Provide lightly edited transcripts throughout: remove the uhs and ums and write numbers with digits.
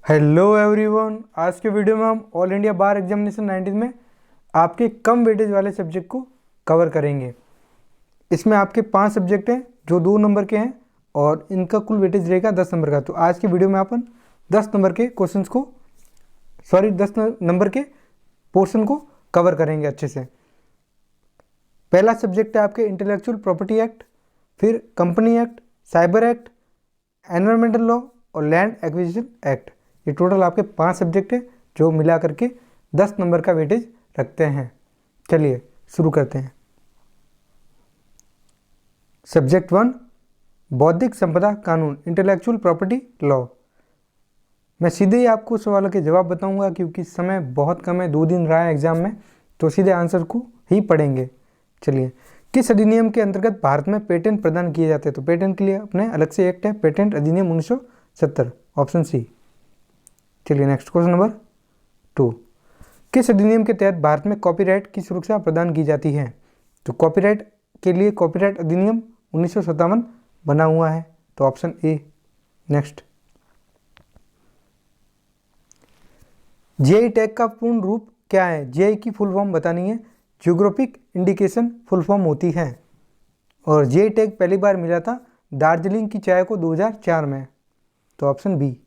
Hello everyone, आज के video में हम ऑल इंडिया बार एग्जामिनेशन 19 में आपके कम वेटेज वाले सब्जेक्ट को कवर करेंगे। इसमें आपके 5 सब्जेक्ट हैं जो 2 नंबर के हैं और इनका कुल वेटेज रहेगा 10 नंबर का। तो आज की वीडियो में अपन 10 नंबर के क्वेश्चंस को 10 नंबर के पोर्शन को कवर करेंगे अच्छे से। पहला सब्जेक्ट है आपके इंटेलेक्चुअल प्रॉपर्टी एक्ट, फिर company act, cyber act, environmental law और लैंड एक्विजिशन एक्ट। ये टोटल आपके 5 सब्जेक्ट हैं जो मिला करके 10 नंबर का वेटेज रखते हैं। चलिए शुरू करते हैं। सब्जेक्ट 1 बौद्धिक संपदा कानून, इंटेलेक्चुअल प्रॉपर्टी लॉ। मैं सीधे ही आपको सवालों के जवाब बताऊंगा क्योंकि समय बहुत कम है, 2 दिन रहा है एग्जाम में, तो सीधे आंसर को ही पढ़ेंगे। चलिए, किस अधिनियम के अंतर्गत भारत में पेटेंट प्रदान किए जाते हैं? तो पेटेंट के लिए अपने अलग से एक्ट है, पेटेंट अधिनियम 1970, ऑप्शन सी। चलिए नेक्स्ट क्वेश्चन नंबर 2, किस अधिनियम के तहत भारत में कॉपीराइट की सुरक्षा प्रदान की जाती है? तो कॉपीराइट के लिए कॉपीराइट अधिनियम 1957 बना हुआ है, तो option A. Next, GI tag का पूर्ण रूप क्या है? जीआई की फुल फॉर्म बतानी है, ज्योग्राफिक इंडिकेशन फुल फॉर्म होती है। और जीआई टैग पहली बार मिला था दार्जिलिंग की चाय को 2004 में, तो ऑप्शन बी।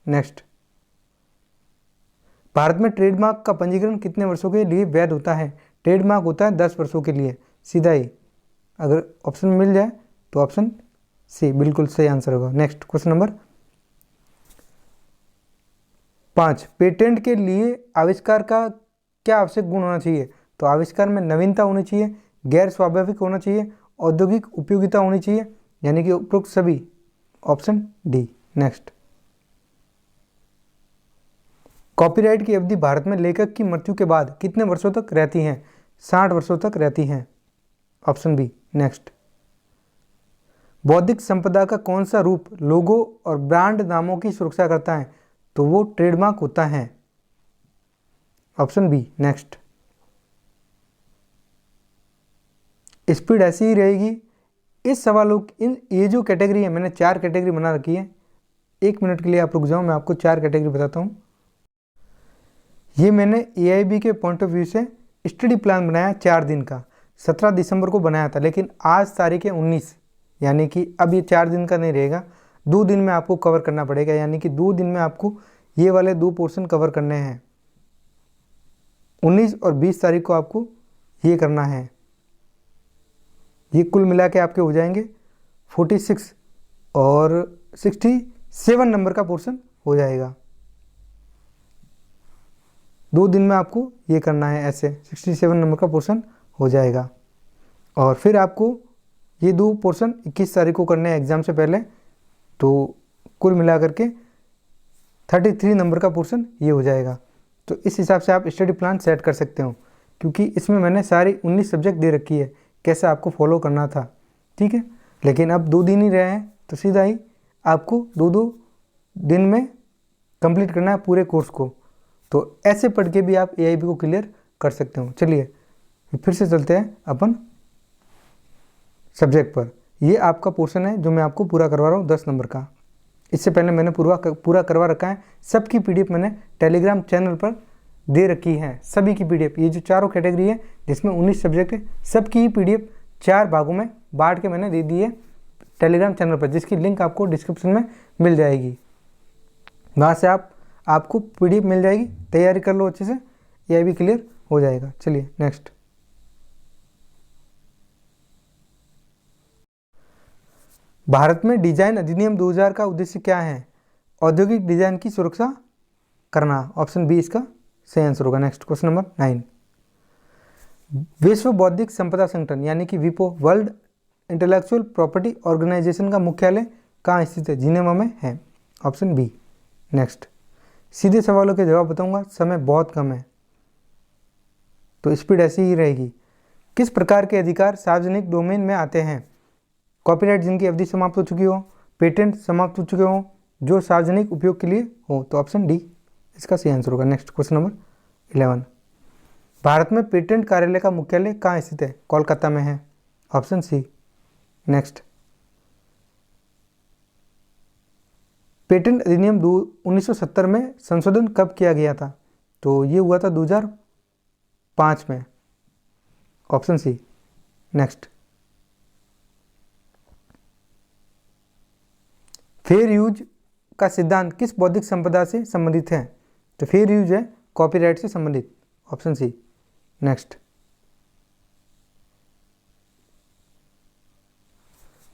नेक्स्ट, भारत में ट्रेडमार्क का पंजीकरण कितने वर्षों के लिए वैध होता है? ट्रेडमार्क होता है 10 वर्षों के लिए, सीधा ही। अगर ऑप्शन मिल जाए तो ऑप्शन सी बिल्कुल सही आंसर होगा। नेक्स्ट क्वेश्चन नंबर 5, पेटेंट के लिए आविष्कार का क्या आवश्यक गुण होना चाहिए? तो आविष्कार में नवीनता होनी चाहिए, गैर स्वाभाविक होना चाहिए, औद्योगिक उपयोगिता होनी चाहिए, यानी कि उपरोक्त सभी, ऑप्शन डी। नेक्स्ट, कॉपीराइट की अवधि भारत में लेखक की मृत्यु के बाद कितने वर्षों तक रहती है? 60 वर्षों तक रहती है, ऑप्शन बी। नेक्स्ट, बौद्धिक संपदा का कौन सा रूप लोगो और ब्रांड नामों की सुरक्षा करता है? तो वो ट्रेडमार्क होता है, ऑप्शन बी। नेक्स्ट, स्पीड ऐसी ही रहेगी। इस सवालों ये जो कैटेगरी है, मैंने 4 कैटेगरी बना रखी है। 1 मिनट के लिए आप रुक जाओ, मैं आपको 4 कैटेगरी बताता हूँ। ये मैंने एआईबी के पॉइंट ऑफ व्यू से स्टडी प्लान बनाया 4 दिन का, 17 दिसंबर को बनाया था, लेकिन आज तारीख है 19, यानी कि अब ये 4 दिन का नहीं रहेगा, 2 दिन में आपको कवर करना पड़ेगा। यानी कि 2 दिन में आपको ये वाले 2 पोर्शन कवर करने हैं। 19 और 20 तारीख को आपको ये करना है। ये कुल मिला के आपके हो जाएंगे 46 और 67 नंबर का पोर्शन हो जाएगा। 2 दिन में आपको ये करना है, ऐसे 67 नंबर का पोर्शन हो जाएगा। और फिर आपको ये 2 पोर्शन 21 तारीख को करने हैं एग्ज़ाम से पहले, तो कुल मिला करके 33 नंबर का पोर्शन ये हो जाएगा। तो इस हिसाब से आप स्टडी प्लान सेट कर सकते हो, क्योंकि इसमें मैंने सारी 19 सब्जेक्ट दे रखी है, कैसे आपको फॉलो करना था, ठीक है। लेकिन अब 2 दिन ही रहे हैं, तो सीधा ही आपको 2-2 दिन में कंप्लीट करना है पूरे कोर्स को। तो ऐसे पढ़ के भी आप एआईबी को क्लियर कर सकते हो। चलिए फिर से चलते हैं अपन सब्जेक्ट पर। ये आपका पोर्शन है जो मैं आपको पूरा करवा रहा हूँ 10 नंबर का। इससे पहले मैंने पूरा करवा रखा है। सबकी पीडीएफ मैंने टेलीग्राम चैनल पर दे रखी है, सभी की पीडीएफ। ये जो चारों कैटेगरी है जिसमें 19 सब्जेक्ट है, सबकी ही पीडीएफ 4 भागों में बांट के मैंने दे दी है टेलीग्राम चैनल पर, जिसकी लिंक आपको डिस्क्रिप्शन में मिल जाएगी। वहाँ से आपको पीडीएफ मिल जाएगी, तैयारी कर लो अच्छे से, यह भी क्लियर हो जाएगा। चलिए नेक्स्ट, भारत में डिजाइन अधिनियम 2000 का उद्देश्य क्या है? औद्योगिक डिजाइन की सुरक्षा करना, ऑप्शन बी इसका सही आंसर होगा। नेक्स्ट क्वेश्चन नंबर 9, विश्व बौद्धिक संपदा संगठन यानी कि विपो, वर्ल्ड इंटेलेक्चुअल प्रॉपर्टी ऑर्गेनाइजेशन का मुख्यालय कहाँ स्थित है? जिनेवा में है, ऑप्शन बी। नेक्स्ट, सीधे सवालों के जवाब बताऊंगा, समय बहुत कम है तो स्पीड ऐसी ही रहेगी। किस प्रकार के अधिकार सार्वजनिक डोमेन में आते हैं? कॉपीराइट जिनकी अवधि समाप्त हो चुकी हो, पेटेंट समाप्त हो चुके हो, जो सार्वजनिक उपयोग के लिए हो, तो ऑप्शन डी इसका सही आंसर होगा। नेक्स्ट क्वेश्चन नंबर 11, भारत में पेटेंट कार्यालय का मुख्यालय कहाँ स्थित है? कोलकाता में है, ऑप्शन सी। नेक्स्ट, पेटेंट अधिनियम 1970 में संशोधन कब किया गया था? तो ये हुआ था 2005 में, option C. Next, fair use का सिद्धांत किस बौद्धिक संपदा से संबंधित है? तो फेयर यूज है कॉपीराइट से संबंधित, ऑप्शन सी। नेक्स्ट,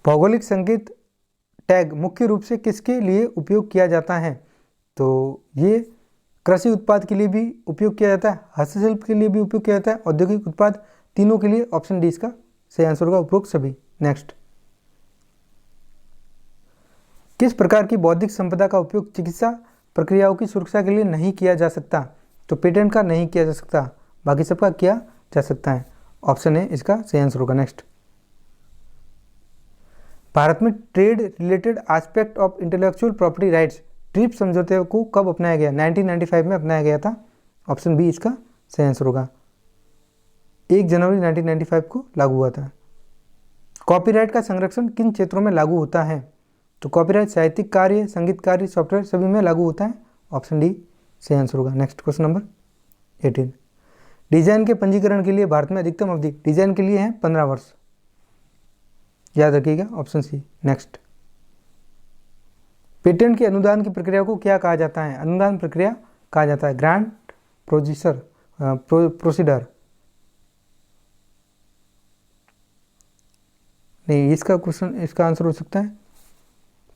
भौगोलिक संकेत टैग मुख्य रूप से किसके लिए उपयोग किया जाता है? तो ये कृषि उत्पाद के लिए भी उपयोग किया जाता है, हस्तशिल्प के लिए भी उपयोग किया जाता है, औद्योगिक उत्पाद, तीनों के लिए, ऑप्शन डी इसका सही आंसर होगा, उपरोक्त सभी। नेक्स्ट, किस प्रकार की बौद्धिक संपदा का उपयोग चिकित्सा प्रक्रियाओं की सुरक्षा के लिए नहीं किया जा सकता? तो पेटेंट का नहीं किया जा सकता, बाकी सबका किया जा सकता है, ऑप्शन ए इसका सही आंसर होगा। नेक्स्ट, भारत में trade related aspect of intellectual property rights trips समझौते को कब अपनाया गया? 1995 में अपनाया गया था, ऑप्शन बी इसका सही आंसर होगा। 1 जनवरी 1995 को लागू हुआ था। कॉपीराइट का संरक्षण किन क्षेत्रों में लागू होता है? तो कॉपीराइट साहित्यिक कार्य, संगीत कार्य, सॉफ्टवेयर सभी में लागू होता है, ऑप्शन डी सही आंसर होगा। नेक्स्ट, क्वेश्चन नंबर 18, डिजाइन के पंजीकरण के लिए भारत में अधिकतम अवधि डिजाइन के लिए है 15 वर्ष, याद रखिएगा, ऑप्शन सी। नेक्स्ट, पेटेंट के अनुदान की प्रक्रिया को क्या कहा जाता है? अनुदान प्रक्रिया कहा जाता है ग्रांट प्रोसीडर, नहीं, इसका क्वेश्चन, इसका आंसर हो सकता है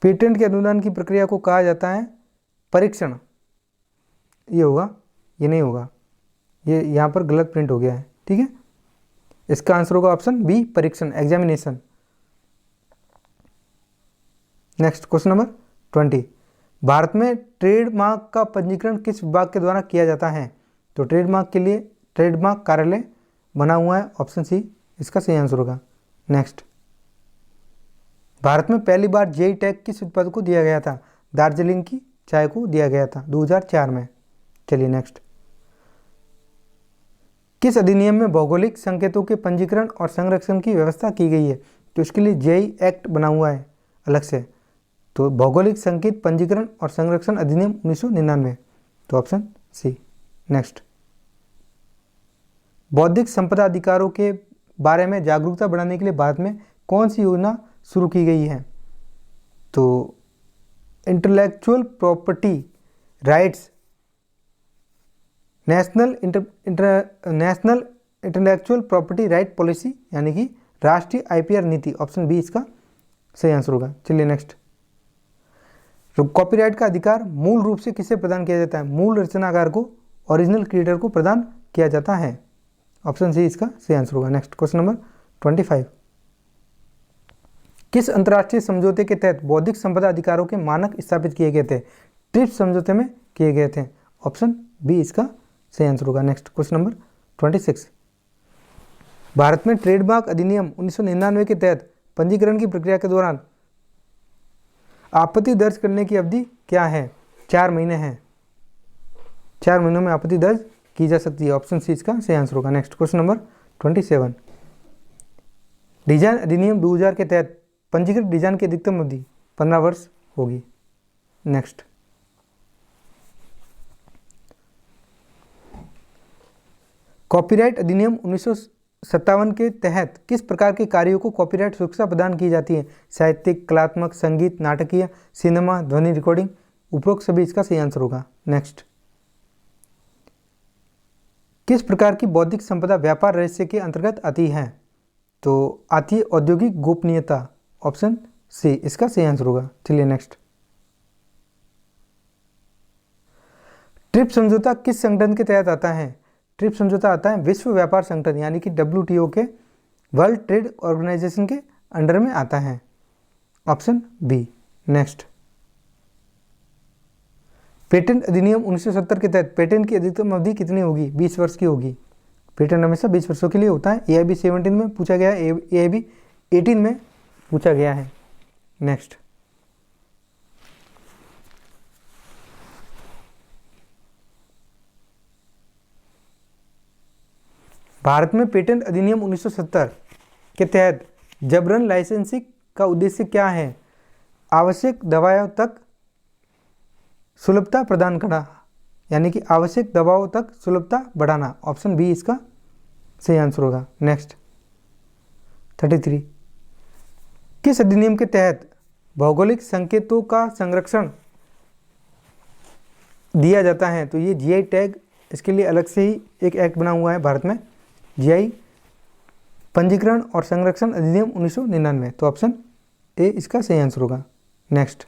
पेटेंट के अनुदान की प्रक्रिया को कहा जाता है परीक्षण, ये होगा, ये नहीं होगा, ये यहाँ पर गलत प्रिंट हो गया है, ठीक है। इसका आंसर होगा ऑप्शन बी, परीक्षण, examination. Next, question number 20, Bharat में ट्रेडमार्क का पंजीकरण किस विभाग के द्वारा किया जाता है? तो ट्रेडमार्क के लिए ट्रेडमार्क कार्यालय बना हुआ है, ऑप्शन सी इसका सही आंसर होगा। नेक्स्ट, भारत में पहली बार जेई टैग किस उत्पाद को दिया गया था? दार्जिलिंग की चाय को दिया गया था 2004 में। चलिए नेक्स्ट, किस अधिनियम में भौगोलिक संकेतों के पंजीकरण और संरक्षण की व्यवस्था की गई है? तो इसके लिए जेई एक्ट बना हुआ है अलग से, तो भौगोलिक संकेत पंजीकरण और संरक्षण अधिनियम 1999, तो ऑप्शन सी। नेक्स्ट, बौद्धिक संपदा अधिकारों के बारे में जागरूकता बढ़ाने के लिए भारत में कौन सी योजना शुरू की गई है? तो intellectual property rights national intellectual property right policy, यानी कि राष्ट्रीय आईपीआर नीति, ऑप्शन बी इसका सही आंसर होगा। चलिए नेक्स्ट, कॉपीराइट का अधिकार मूल रूप से किसे प्रदान किया जाता है? मूल रचनाकार को, ओरिजिनल क्रिएटर को प्रदान किया जाता है, ऑप्शन सी इसका सही आंसर होगा। नेक्स्ट, क्वेश्चन नंबर 25, किस अंतर्राष्ट्रीय समझौते के तहत बौद्धिक संपदा अधिकारों के मानक स्थापित किए गए थे? ट्रिप्स समझौते में किए गए थे, ऑप्शन बी इसका सही आंसर होगा। नेक्स्ट, क्वेश्चन नंबर 26, भारत में ट्रेडमार्क अधिनियम 1999 के तहत पंजीकरण की प्रक्रिया के दौरान आपत्ति दर्ज करने की अवधि क्या है? 4 महीने हैं, 4 महीनों में आपत्ति दर्ज की जा सकती है, ऑप्शन सी इसका सही आंसर होगा। नेक्स्ट, क्वेश्चन नंबर 27, डिजाइन अधिनियम 2000 के तहत पंजीकृत डिजाइन की अधिकतम अवधि 15 वर्ष होगी। नेक्स्ट, कॉपीराइट अधिनियम 1957 के तहत किस प्रकार के कार्यों को कॉपीराइट सुरक्षा प्रदान की जाती है? साहित्यिक, कलात्मक, संगीत, नाटकीय, सिनेमा, ध्वनि रिकॉर्डिंग, उपरोक्त सभी इसका सही आंसर होगा। नेक्स्ट, किस प्रकार की बौद्धिक संपदा व्यापार रहस्य के अंतर्गत आती है? तो आती है औद्योगिक गोपनीयता, ऑप्शन सी इसका सही आंसर होगा। चलिए नेक्स्ट, ट्रिप्स समझौता किस संगठन के तहत आता है? ट्रिप्स समझौता आता है विश्व व्यापार संगठन, यानी कि WTO के, वर्ल्ड ट्रेड ऑर्गेनाइजेशन के अंडर में आता है, ऑप्शन बी। नेक्स्ट, पेटेंट अधिनियम 1970 के तहत पेटेंट की अधिकतम अवधि कितनी होगी? 20 वर्ष की होगी। पेटेंट हमेशा 20 वर्षों के लिए होता है। AIB 17 में पूछा गया है, AIB 18 में पूछा गया है। नेक्स्ट, भारत में पेटेंट अधिनियम 1970 के तहत जबरन लाइसेंसिंग का उद्देश्य क्या है? आवश्यक दवाओं तक सुलभता प्रदान करना, यानी कि आवश्यक दबाव तक सुलभता बढ़ाना। ऑप्शन बी इसका सही आंसर होगा। नेक्स्ट 33, किस अधिनियम के तहत भौगोलिक संकेतों का संरक्षण दिया जाता है? तो ये जीआई टैग, इसके लिए अलग से ही एक एक्ट बना हुआ है भारत में, जीआई पंजीकरण और संरक्षण अधिनियम 1999। तो ऑप्शन ए इसका सही आंसर होगा। नेक्स्ट,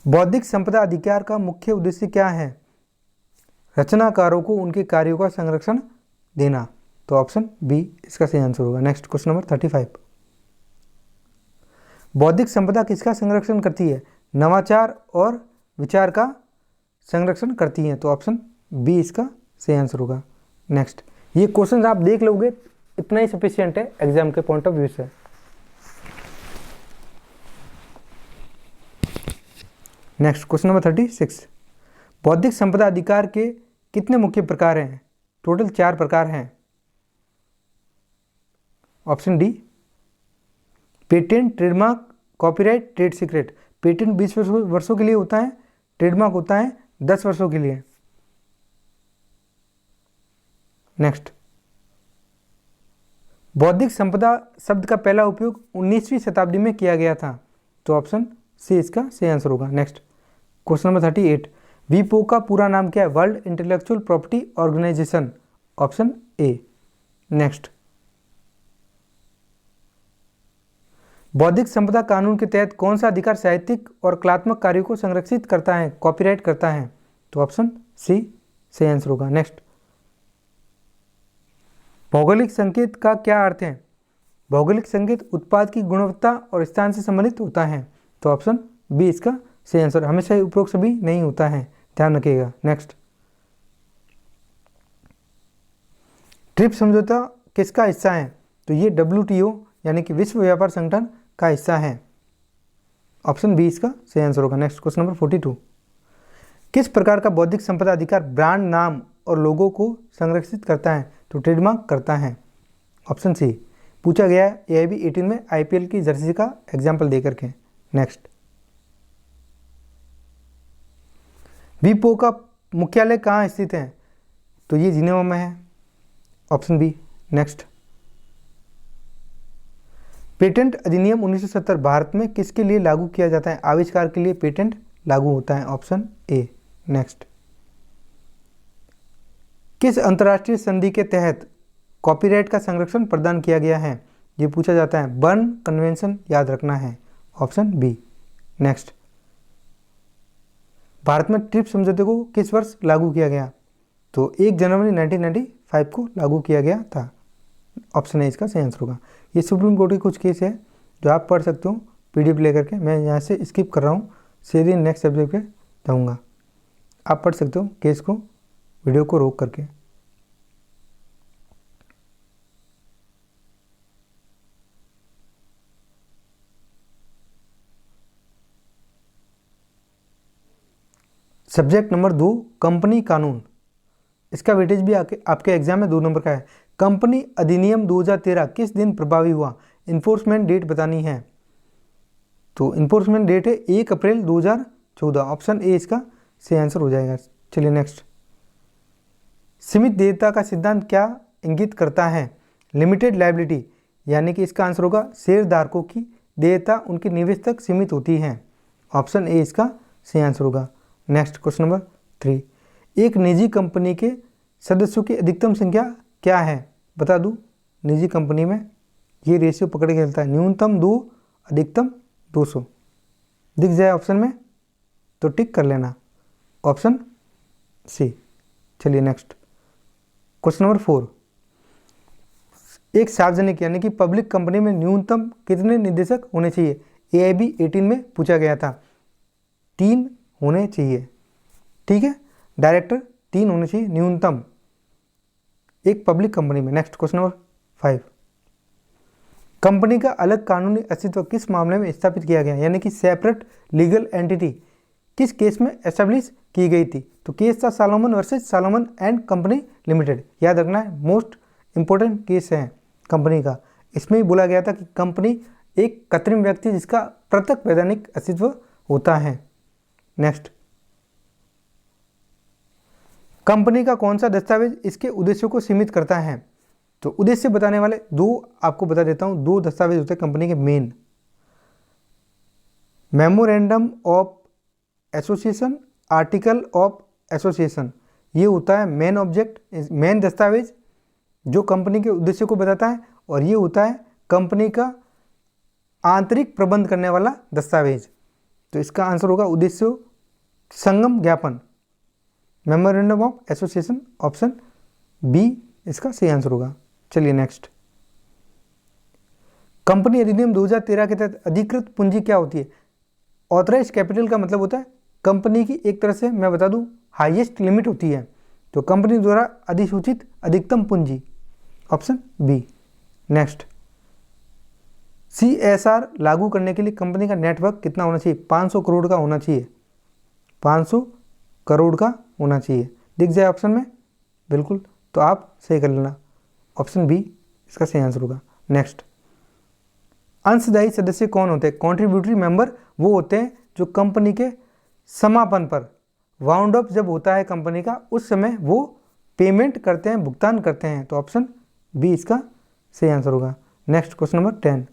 बौद्धिक संपदा अधिकार का मुख्य उद्देश्य क्या है? रचनाकारों को उनके कार्यों का संरक्षण देना। तो ऑप्शन बी इसका सही आंसर होगा। नेक्स्ट क्वेश्चन नंबर 35, बौद्धिक संपदा किसका संरक्षण करती है? नवाचार और विचार का संरक्षण करती है। तो ऑप्शन बी इसका सही आंसर होगा। नेक्स्ट, ये क्वेश्चन आप देख लोगे, इतना ही सफिशिएंट है एग्जाम के पॉइंट ऑफ व्यू से। नेक्स्ट क्वेश्चन नंबर 36, बौद्धिक संपदा अधिकार के कितने मुख्य प्रकार हैं? टोटल 4 प्रकार हैं। Option D, patent, trademark, copyright, trade secret. Patent 20 वर्षों के लिए होता है, ट्रेडमार्क होता है 10 वर्षों के लिए। नेक्स्ट, बौद्धिक संपदा शब्द का पहला उपयोग 19वीं शताब्दी में किया गया था। तो ऑप्शन सी इसका सही आंसर होगा। नेक्स्ट क्वेश्चन नंबर 38, वीपो का पूरा नाम क्या है? World Intellectual Property Organization. Option A. Next, बौद्धिक संपदा कानून के तहत कौन सा अधिकार साहित्यिक और कलात्मक कार्यों को संरक्षित करता है, कॉपीराइट करता है? तो ऑप्शन सी सही आंसर होगा। नेक्स्ट, भौगोलिक संकेत का क्या अर्थ है? भौगोलिक संकेत उत्पाद की गुणवत्ता और स्थान से संबंधित होता है। तो ऑप्शन बी इसका सही आंसर। हमेशा उपरोक्त सभी नहीं होता है, ध्यान रखिएगा। नेक्स्ट, ट्रिप्स समझौता किसका हिस्सा है? तो ये WTO यानी कि विश्व व्यापार संगठन का हिस्सा है। ऑप्शन बी इसका सही आंसर होगा। नेक्स्ट क्वेश्चन नंबर 42, किस प्रकार का बौद्धिक संपदा अधिकार ब्रांड नाम और लोगों को संरक्षित करता है? तो ट्रेडमार्क करता है। ऑप्शन सी पूछा गया है AIB 18 में IPL की जर्सी का एग्जाम्पल दे करके। नेक्स्ट, वीपो का मुख्यालय कहाँ स्थित है? तो ये जिनेवा में है। Option B. नेक्स्ट, पेटेंट अधिनियम 1970 भारत में किसके लिए लागू किया जाता है? आविष्कार के लिए पेटेंट लागू होता है। Option A. नेक्स्ट, किस अंतर्राष्ट्रीय संधि के तहत कॉपीराइट का संरक्षण प्रदान किया गया है? ये पूछा जाता है। बर्न कन्वेंशन याद रखना है। Option B. नेक्स्ट, भारत में ट्रिप्स समझौते को किस वर्ष लागू किया गया? तो 1 जनवरी 1995 को लागू किया गया था। ऑप्शन ए इसका सही आंसर होगा। ये सुप्रीम कोर्ट के कुछ केस है जो आप पढ़ सकते हो PDF लेकर के। मैं यहाँ से स्किप कर रहा हूँ, सीधे नेक्स्ट सब्जेक्ट पे जाऊँगा। आप पढ़ सकते हो केस को वीडियो को रोक करके। सब्जेक्ट नंबर 2, कंपनी कानून। इसका वेटेज भी आपके एग्जाम में 2 नंबर का है। कंपनी अधिनियम 2013 किस दिन प्रभावी हुआ? इन्फोर्समेंट डेट बतानी है। तो इन्फोर्समेंट डेट है 1 अप्रैल 2014। ऑप्शन ए इसका सही आंसर हो जाएगा। चलिए नेक्स्ट, सीमित देयता का सिद्धांत क्या इंगित करता है? लिमिटेड लायबिलिटी, यानी कि इसका आंसर होगा शेयरधारकों की देयता उनके निवेश तक सीमित होती है। ऑप्शन ए इसका सही आंसर होगा। नेक्स्ट क्वेश्चन नंबर 3, एक निजी कंपनी के सदस्यों की अधिकतम संख्या क्या है? बता दूं, निजी कंपनी में ये रेशियो पकड़ के चलता है, न्यूनतम 2, अधिकतम 200। दिख जाए ऑप्शन में तो टिक कर लेना। Option C. चलिए नेक्स्ट क्वेश्चन नंबर 4, एक सार्वजनिक यानी कि पब्लिक कंपनी में न्यूनतम कितने निदेशक होने चाहिए? AIB 18 में पूछा गया था। 3 होने चाहिए। ठीक है, डायरेक्टर 3 होने चाहिए न्यूनतम एक पब्लिक कंपनी में। नेक्स्ट क्वेश्चन नंबर 5, कंपनी का अलग कानूनी अस्तित्व किस मामले में स्थापित किया गया, यानी कि सेपरेट लीगल एंटिटी किस केस में एस्टेब्लिश की गई थी? तो केस था Salomon versus Salomon and company limited. याद रखना है, मोस्ट इंपॉर्टेंट केस है कंपनी का। इसमें ही बोला गया था कि कंपनी एक कृत्रिम व्यक्ति जिसका पृथक वैधानिक अस्तित्व होता है। नेक्स्ट, कंपनी का कौन सा दस्तावेज इसके उद्देश्यों को सीमित करता है? तो उद्देश्य बताने वाले दो आपको बता देता हूं, दो दस्तावेज होते हैं कंपनी के main. Memorandum of association, article of association, ये होता है मेन ऑब्जेक्ट, मेन दस्तावेज जो कंपनी के उद्देश्य को बताता है, और ये होता है कंपनी का आंतरिक प्रबंध करने वाला दस्तावेज। तो इसका आंसर होगा उद्देश्य संगम ज्ञापन, memorandum of association, option B इसका सही आंसर होगा। चलिए नेक्स्ट, कंपनी अधिनियम 2013 के तहत अधिकृत पूंजी क्या होती है? ऑथराइज कैपिटल का मतलब होता है कंपनी की एक तरह से मैं बता दूं हाईएस्ट लिमिट होती है, तो कंपनी द्वारा अधिसूचित अधिकतम पूंजी, ऑप्शन बी। नेक्स्ट, CSR लागू करने के लिए कंपनी का नेटवर्क कितना होना चाहिए? 500 करोड़ का होना चाहिए, 500 करोड़ का होना चाहिए। दिख जाए ऑप्शन में, बिल्कुल, तो आप सही कर लेना, ऑप्शन बी इसका सही आंसर होगा। नेक्स्ट, अंशदायी सदस्य कौन होते हैं? कॉन्ट्रीब्यूटरी मेंबर वो होते हैं जो कंपनी के समापन पर, वाउंड अप जब होता है कंपनी का, उस समय वो पेमेंट करते हैं, भुगतान करते हैं, तो ऑप्शन बी इसका सही आंसर होगा। नेक्स्ट, क्वेश्चन नंबर 10,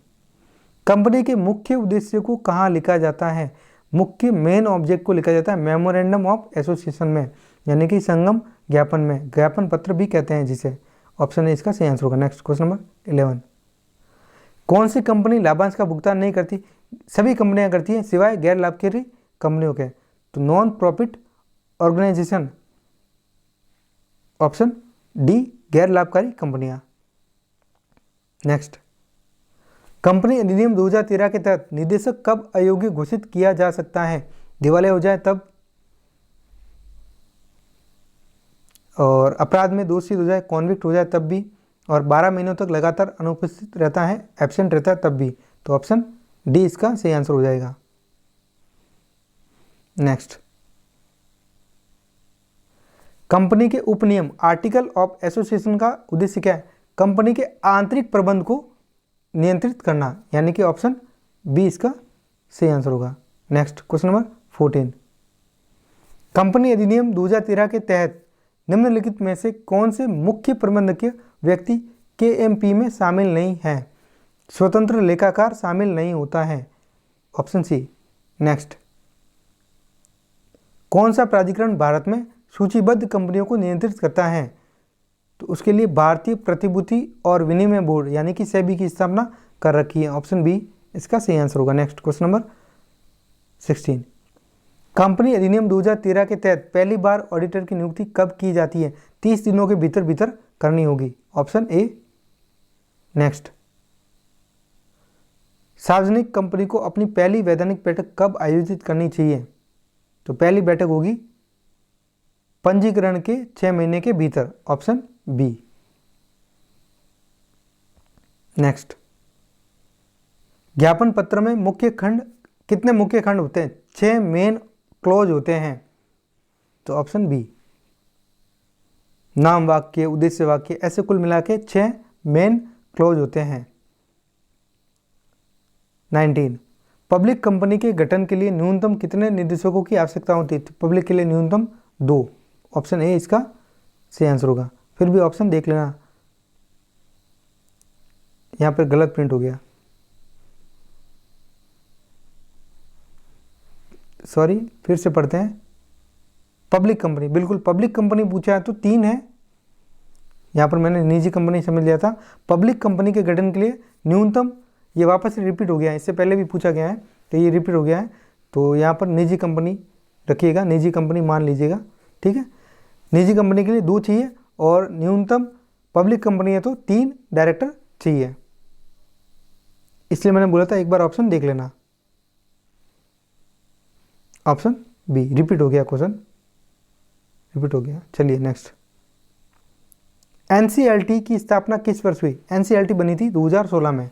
कंपनी के मुख्य उद्देश्य को कहाँ लिखा जाता है? मुख्य मेन ऑब्जेक्ट को लिखा जाता है मेमोरेंडम ऑफ एसोसिएशन में, यानी कि संगम ज्ञापन में, ज्ञापन पत्र भी कहते हैं जिसे, ऑप्शन ए इसका सही आंसर होगा। नेक्स्ट, क्वेश्चन नंबर 11, कौन सी कंपनी लाभांश का भुगतान नहीं करती? सभी कंपनियां करती हैं सिवाय गैर लाभकारी कंपनियों के, तो non profit organisation, option D गैर लाभकारी कंपनियां। नेक्स्ट, कंपनी अधिनियम 2013 के तहत निदेशक कब अयोग्य घोषित किया जा सकता है? दिवालिया हो जाए तब, और अपराध में दोषी हो जाए, कॉन्विक्ट हो जाए तब भी, और 12 महीनों तक लगातार अनुपस्थित रहता है, एब्सेंट रहता है तब भी, तो ऑप्शन डी इसका सही आंसर हो जाएगा। नेक्स्ट, कंपनी के उपनियम आर्टिकल ऑफ एसोसिएशन का उद्देश्य क्या है? कंपनी के आंतरिक प्रबंध को नियंत्रित करना, यानी कि ऑप्शन बी इसका सही आंसर होगा। नेक्स्ट, क्वेश्चन नंबर 14, कंपनी अधिनियम 2013 के तहत निम्नलिखित में से कौन से मुख्य प्रबंधकीय व्यक्ति KMP में शामिल नहीं है? स्वतंत्र लेखाकार शामिल नहीं होता है, ऑप्शन सी। नेक्स्ट, कौन सा प्राधिकरण भारत में सूचीबद्ध कंपनियों को नियंत्रित करता है? तो उसके लिए भारतीय प्रतिभूति और विनिमय बोर्ड यानी कि सेबी की स्थापना कर रखी है, ऑप्शन बी इसका सही आंसर होगा। नेक्स्ट, क्वेश्चन नंबर 16, कंपनी अधिनियम 2013 के तहत पहली बार ऑडिटर की नियुक्ति कब की जाती है? 30 दिनों के भीतर भीतर करनी होगी, ऑप्शन ए। नेक्स्ट, सार्वजनिक कंपनी को अपनी पहली वैधानिक बैठक कब आयोजित करनी चाहिए? तो पहली बैठक होगी पंजीकरण के 6 महीने के भीतर, ऑप्शन बी। नेक्स्ट, ज्ञापन पत्र में मुख्य खंड कितने मुख्य खंड होते हैं? 6 मेन क्लॉज होते हैं, तो ऑप्शन बी। नाम वाक्य, उद्देश्य वाक्य, ऐसे कुल मिला के 6 मेन क्लॉज होते हैं। 19, पब्लिक कंपनी के गठन के लिए न्यूनतम कितने निदेशकों की आवश्यकता होती है? पब्लिक के लिए न्यूनतम 2, ऑप्शन ए इसका सही आंसर होगा। फिर भी ऑप्शन देख लेना, यहां पर गलत प्रिंट हो गया, सॉरी, फिर से पढ़ते हैं। पब्लिक कंपनी, बिल्कुल पब्लिक कंपनी पूछा है तो 3 है, यहां पर मैंने निजी कंपनी समझ लिया था। पब्लिक कंपनी के गठन के लिए न्यूनतम, ये वापस से रिपीट हो गया है, इससे पहले भी पूछा गया है तो ये रिपीट हो गया है, तो यहाँ पर निजी कंपनी रखिएगा, निजी कंपनी मान लीजिएगा, ठीक है। निजी कंपनी के लिए 2 चाहिए और न्यूनतम पब्लिक कंपनी है तो 3 डायरेक्टर चाहिए, इसलिए मैंने बोला था एक बार ऑप्शन देख लेना, ऑप्शन बी। रिपीट हो गया क्वेश्चन, रिपीट हो गया। चलिए नेक्स्ट, NCLT की स्थापना किस वर्ष हुई? NCLT बनी थी 2016 में,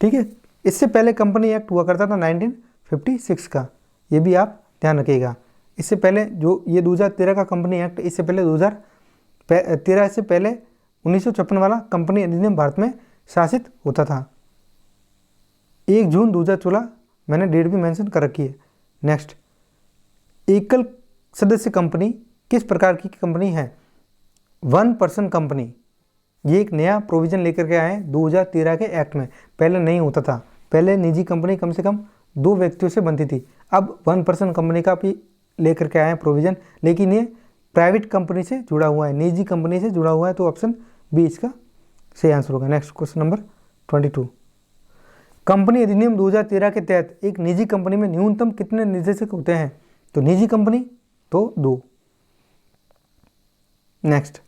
ठीक है। इससे पहले कंपनी एक्ट हुआ करता था 1956 का, ये भी आप ध्यान रखिएगा। इससे पहले जो ये 2013 का कंपनी एक्ट, इससे पहले 2013 से पहले 1956 वाला कंपनी अधिनियम भारत में शासित होता था। 1 जून 2016 मैंने डेट भी मेंशन कर रखी है। नेक्स्ट, एकल सदस्य कंपनी किस प्रकार की कंपनी है? 1 पर्सन कंपनी। ये एक नया प्रोविजन लेकर के आए हैं 2013 के एक्ट में, पहले नहीं होता था। पहले निजी कंपनी कम से कम 2 व्यक्तियों से बनती थी, अब 1 पर्सन कंपनी का भी लेकर के आए हैं प्रोविजन, लेकिन ये प्राइवेट कंपनी से जुड़ा हुआ है, निजी कंपनी से जुड़ा हुआ है, तो ऑप्शन बी इसका सही आंसर होगा। नेक्स्ट क्वेश्चन नंबर 22, कंपनी अधिनियम 2013 के तहत एक निजी कंपनी में न्यूनतम कितने निदेशक होते हैं? तो निजी कंपनी तो 2। नेक्स्ट,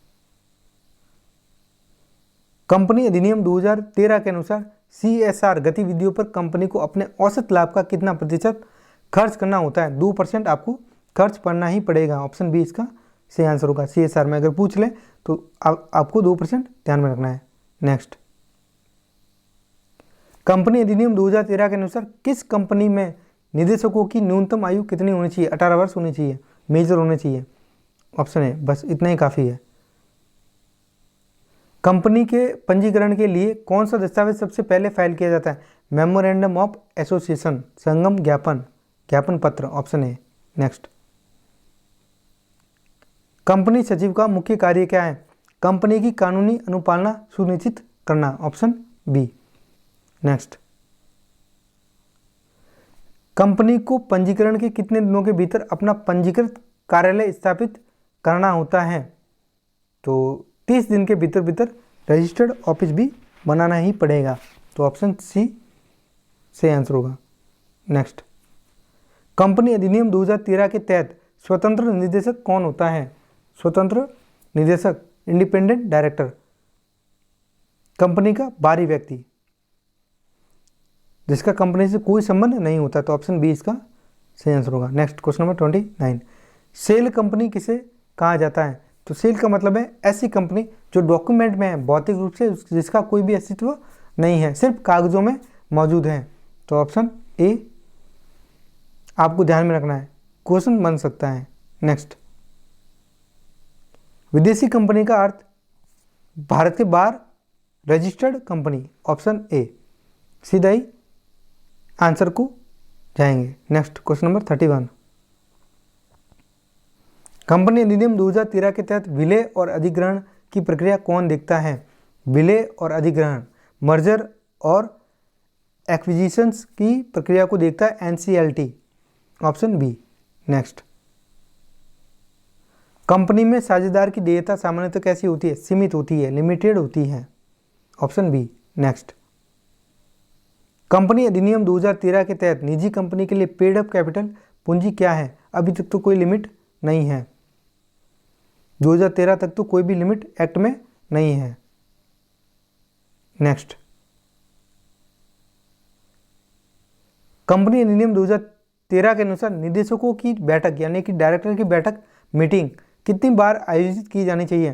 कंपनी अधिनियम 2013 के अनुसार CSR गतिविधियों पर कंपनी को अपने औसत लाभ का कितना प्रतिशत खर्च करना होता है? 2% आपको खर्च करना ही पड़ेगा। ऑप्शन बी इसका सही आंसर होगा। CSR में अगर पूछ ले तो आपको 2% ध्यान में रखना है। नेक्स्ट, कंपनी अधिनियम 2013 के अनुसार किस कंपनी में निदेशकों की न्यूनतम आयु कितनी होनी चाहिए? 18 वर्ष होनी चाहिए, मेजर होने चाहिए। ऑप्शन है, बस इतना ही काफ़ी है। कंपनी के पंजीकरण के लिए कौन सा दस्तावेज सबसे पहले फाइल किया जाता है? मेमोरेंडम ऑफ एसोसिएशन, संगम ज्ञापन, ज्ञापन पत्र। ऑप्शन है। नेक्स्ट, कंपनी सचिव का मुख्य कार्य क्या है? कंपनी की कानूनी अनुपालना सुनिश्चित करना। Option B. नेक्स्ट, कंपनी को पंजीकरण के कितने दिनों के भीतर अपना पंजीकृत कार्यालय स्थापित करना होता है? तो 30 दिन के भीतर रजिस्टर्ड ऑफिस भी बनाना ही पड़ेगा। तो ऑप्शन सी से आंसर होगा। नेक्स्ट, कंपनी अधिनियम 2013 के तहत स्वतंत्र निदेशक कौन होता है? स्वतंत्र निदेशक, इंडिपेंडेंट डायरेक्टर, कंपनी का बाहरी व्यक्ति जिसका कंपनी से कोई संबंध नहीं होता। तो ऑप्शन बी इसका सही आंसर होगा। Next question number 29, shell company किसे कहा जाता है? तो सेल का मतलब है ऐसी कंपनी जो डॉक्यूमेंट में है, भौतिक रूप से जिसका कोई भी अस्तित्व नहीं है, सिर्फ कागजों में मौजूद है। तो ऑप्शन ए आपको ध्यान में रखना है, क्वेश्चन बन सकता है। नेक्स्ट, विदेशी कंपनी का अर्थ भारत के बाहर रजिस्टर्ड कंपनी। ऑप्शन ए, सीधा ही आंसर को जाएंगे। नेक्स्ट क्वेश्चन नंबर 31, कंपनी अधिनियम 2013 के तहत विलय और अधिग्रहण की प्रक्रिया कौन देखता है? विलय और अधिग्रहण, मर्जर और एक्विजिशंस की प्रक्रिया को देखता है NCLT। Option B. Next, company में साझेदार की देयता सामान्यतः कैसी होती है? सीमित होती है, लिमिटेड होती है। Option B. नेक्स्ट, कंपनी अधिनियम 2013 के तहत निजी कंपनी के लिए पेड अप कैपिटल पूंजी क्या है? अभी तक तो कोई लिमिट नहीं है, 2013 तक तो कोई भी लिमिट एक्ट में नहीं है। नेक्स्ट, कंपनी अधिनियम 2013 के अनुसार निदेशकों की बैठक यानी कि डायरेक्टर की बैठक मीटिंग कितनी बार आयोजित की जानी चाहिए?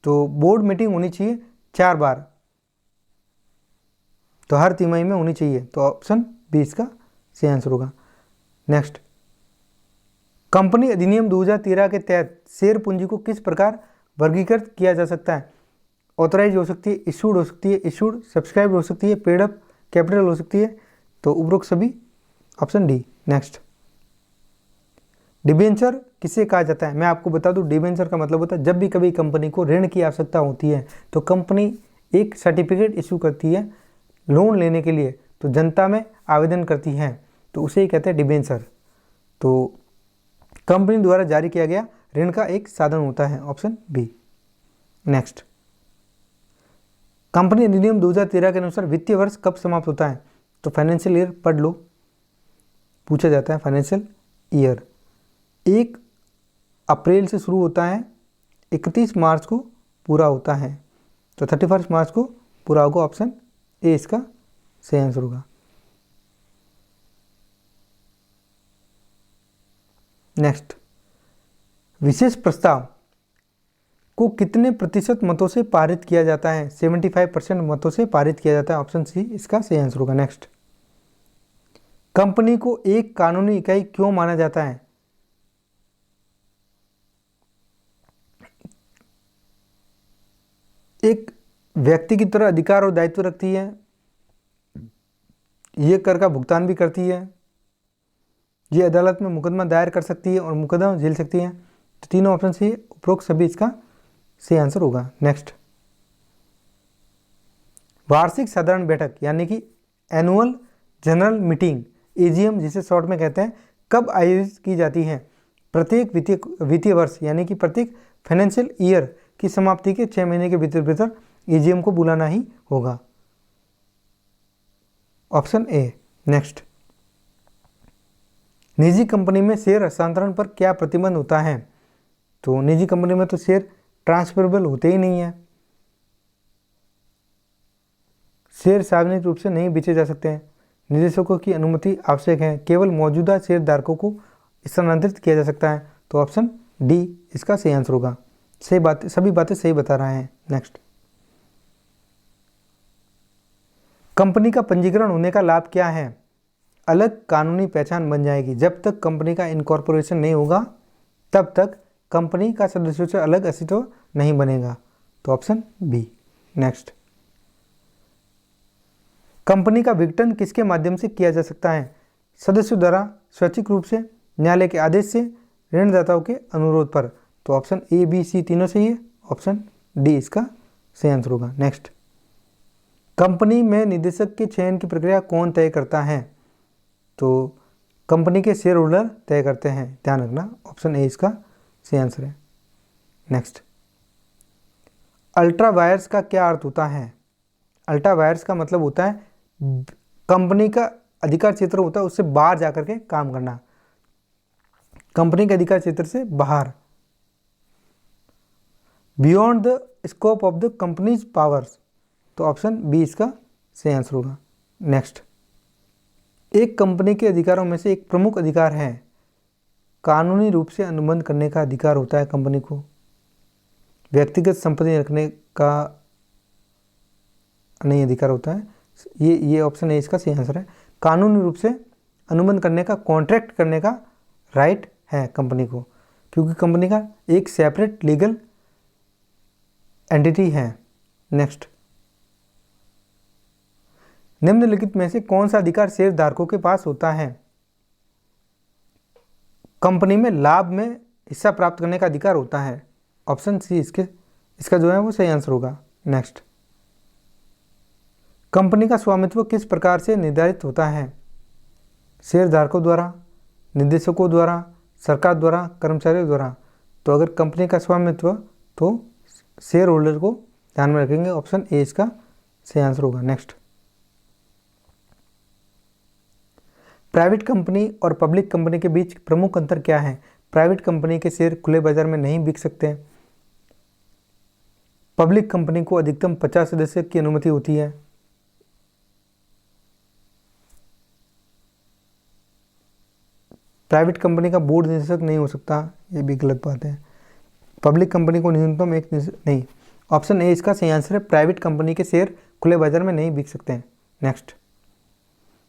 तो बोर्ड मीटिंग होनी चाहिए 4 बार, तो हर तिमाही में होनी चाहिए। तो ऑप्शन बी इसका सही आंसर होगा। नेक्स्ट, कंपनी अधिनियम 2013 के तहत शेयर पूंजी को किस प्रकार वर्गीकृत किया जा सकता है? ऑथराइज हो सकती है, इशूड हो सकती है, इशूड सब्सक्राइब हो सकती है, पेड अप कैपिटल हो सकती है। तो उपरोक्त सभी। Option D. नेक्स्ट, डिबेंचर किसे कहा जाता है? मैं आपको बता दूं, डिबेंचर का मतलब होता है जब भी कभी कंपनी को ऋण की आवश्यकता होती है तो कंपनी एक सर्टिफिकेट इशू करती है लोन लेने के लिए, तो जनता में आवेदन करती है, तो उसे ही कहते हैं डिबेंचर। तो कंपनी द्वारा जारी किया गया ऋण का एक साधन होता है। Option B. नेक्स्ट, कंपनी अधिनियम 2013 के अनुसार वित्तीय वर्ष कब समाप्त होता है? तो फाइनेंशियल ईयर पढ़ लो, पूछा जाता है। फाइनेंशियल ईयर 1 अप्रैल से शुरू होता है, 31 मार्च को पूरा होता है, तो 31 मार्च को पूरा होगा। ऑप्शन ए इसका सही आंसर होगा। नेक्स्ट, विशेष प्रस्ताव को कितने प्रतिशत मतों से पारित किया जाता है? 75% मतों से पारित किया जाता है। ऑप्शन सी इसका सही आंसर होगा। नेक्स्ट, कंपनी को एक कानूनी इकाई क्यों माना जाता है? एक व्यक्ति की तरह अधिकार और दायित्व रखती है, ये कर का भुगतान भी करती है, ये अदालत में मुकदमा दायर कर सकती है और मुकदमा झेल सकती है। तो तीनों ऑप्शन सही है, उपरोक्त सभी इसका सही आंसर होगा। नेक्स्ट, वार्षिक साधारण बैठक यानी कि एनुअल जनरल मीटिंग एजीएम जिसे शॉर्ट में कहते हैं, कब आयोजित की जाती है? प्रत्येक वित्तीय वर्ष यानी कि प्रत्येक फाइनेंशियल ईयर की समाप्ति के 6 महीने के भीतर भीतर एजीएम को बुलाना ही होगा। Option A. नेक्स्ट, निजी कंपनी में शेयर हस्तांतरण पर क्या प्रतिबंध होता है? तो निजी कंपनी में तो शेयर ट्रांसफरेबल होते ही नहीं है, शेयर सार्वजनिक रूप से नहीं बेचे जा सकते हैं, निवेशकों की अनुमति आवश्यक है, केवल मौजूदा शेयरधारकों को स्थानांतरित किया जा सकता है। तो ऑप्शन डी इसका सही आंसर होगा। सही बात, सभी बातें सही बता रहे हैं। नेक्स्ट, कंपनी का पंजीकरण होने का लाभ क्या है? अलग कानूनी पहचान बन जाएगी। जब तक कंपनी का इनकॉर्पोरेशन नहीं होगा तब तक कंपनी का सदस्यों से अलग अस्तित्व नहीं बनेगा। तो ऑप्शन बी। नेक्स्ट, कंपनी का विघटन किसके माध्यम से किया जा सकता है? सदस्यों द्वारा स्वैच्छिक रूप से, न्यायालय के आदेश से, ऋणदाताओं के अनुरोध पर। तो ऑप्शन ए बी सी तीनों सही है, ऑप्शन डी इसका सही आंसर होगा। नेक्स्ट, कंपनी में निदेशक के चयन की प्रक्रिया कौन तय करता है? तो कंपनी के शेयर होल्डर तय करते हैं, ध्यान रखना, ऑप्शन ए इसका सही आंसर है। नेक्स्ट, अल्ट्रा वायर्स का क्या अर्थ होता है? अल्ट्रा वायर्स का मतलब होता है कंपनी का अधिकार क्षेत्र होता है उससे बाहर जाकर के काम करना, कंपनी के अधिकार क्षेत्र से बाहर, beyond the scope of the companies powers. तो ऑप्शन बी इसका सही आंसर होगा। नेक्स्ट, एक कंपनी के अधिकारों में से एक प्रमुख अधिकार है, कानूनी रूप से अनुबंध करने का अधिकार होता है कंपनी को, व्यक्तिगत संपत्ति रखने का नहीं अधिकार होता है। ये ऑप्शन है इसका सही आंसर है। कानूनी रूप से अनुबंध करने का, कॉन्ट्रैक्ट करने का राइट है कंपनी को, क्योंकि कंपनी का एक सेपरेट लीगल एंटिटी है। नेक्स्ट, निम्नलिखित में से कौन सा अधिकार शेयरधारकों के पास होता है? कंपनी में लाभ में हिस्सा प्राप्त करने का अधिकार होता है, ऑप्शन सी इसका जो है वो सही आंसर होगा। नेक्स्ट, कंपनी का स्वामित्व किस प्रकार से निर्धारित होता है? शेयरधारकों द्वारा, निदेशकों द्वारा, सरकार द्वारा, कर्मचारियों द्वारा। तो अगर कंपनी का स्वामित्व तो शेयर होल्डर को ध्यान में रखेंगे, ऑप्शन ए इसका सही आंसर होगा। नेक्स्ट, प्राइवेट कंपनी और पब्लिक कंपनी के बीच प्रमुख अंतर क्या है? प्राइवेट कंपनी के शेयर खुले बाजार में नहीं बिक सकते, पब्लिक कंपनी को अधिकतम 50 सदस्य की अनुमति होती है, प्राइवेट कंपनी का बोर्ड निदेशक नहीं हो सकता, ये भी गलत बात है, पब्लिक कंपनी को न्यूनतम एक नहीं, ऑप्शन ए इसका सही आंसर है। प्राइवेट कंपनी के शेयर खुले बाजार में नहीं बिक सकते हैं। नेक्स्ट,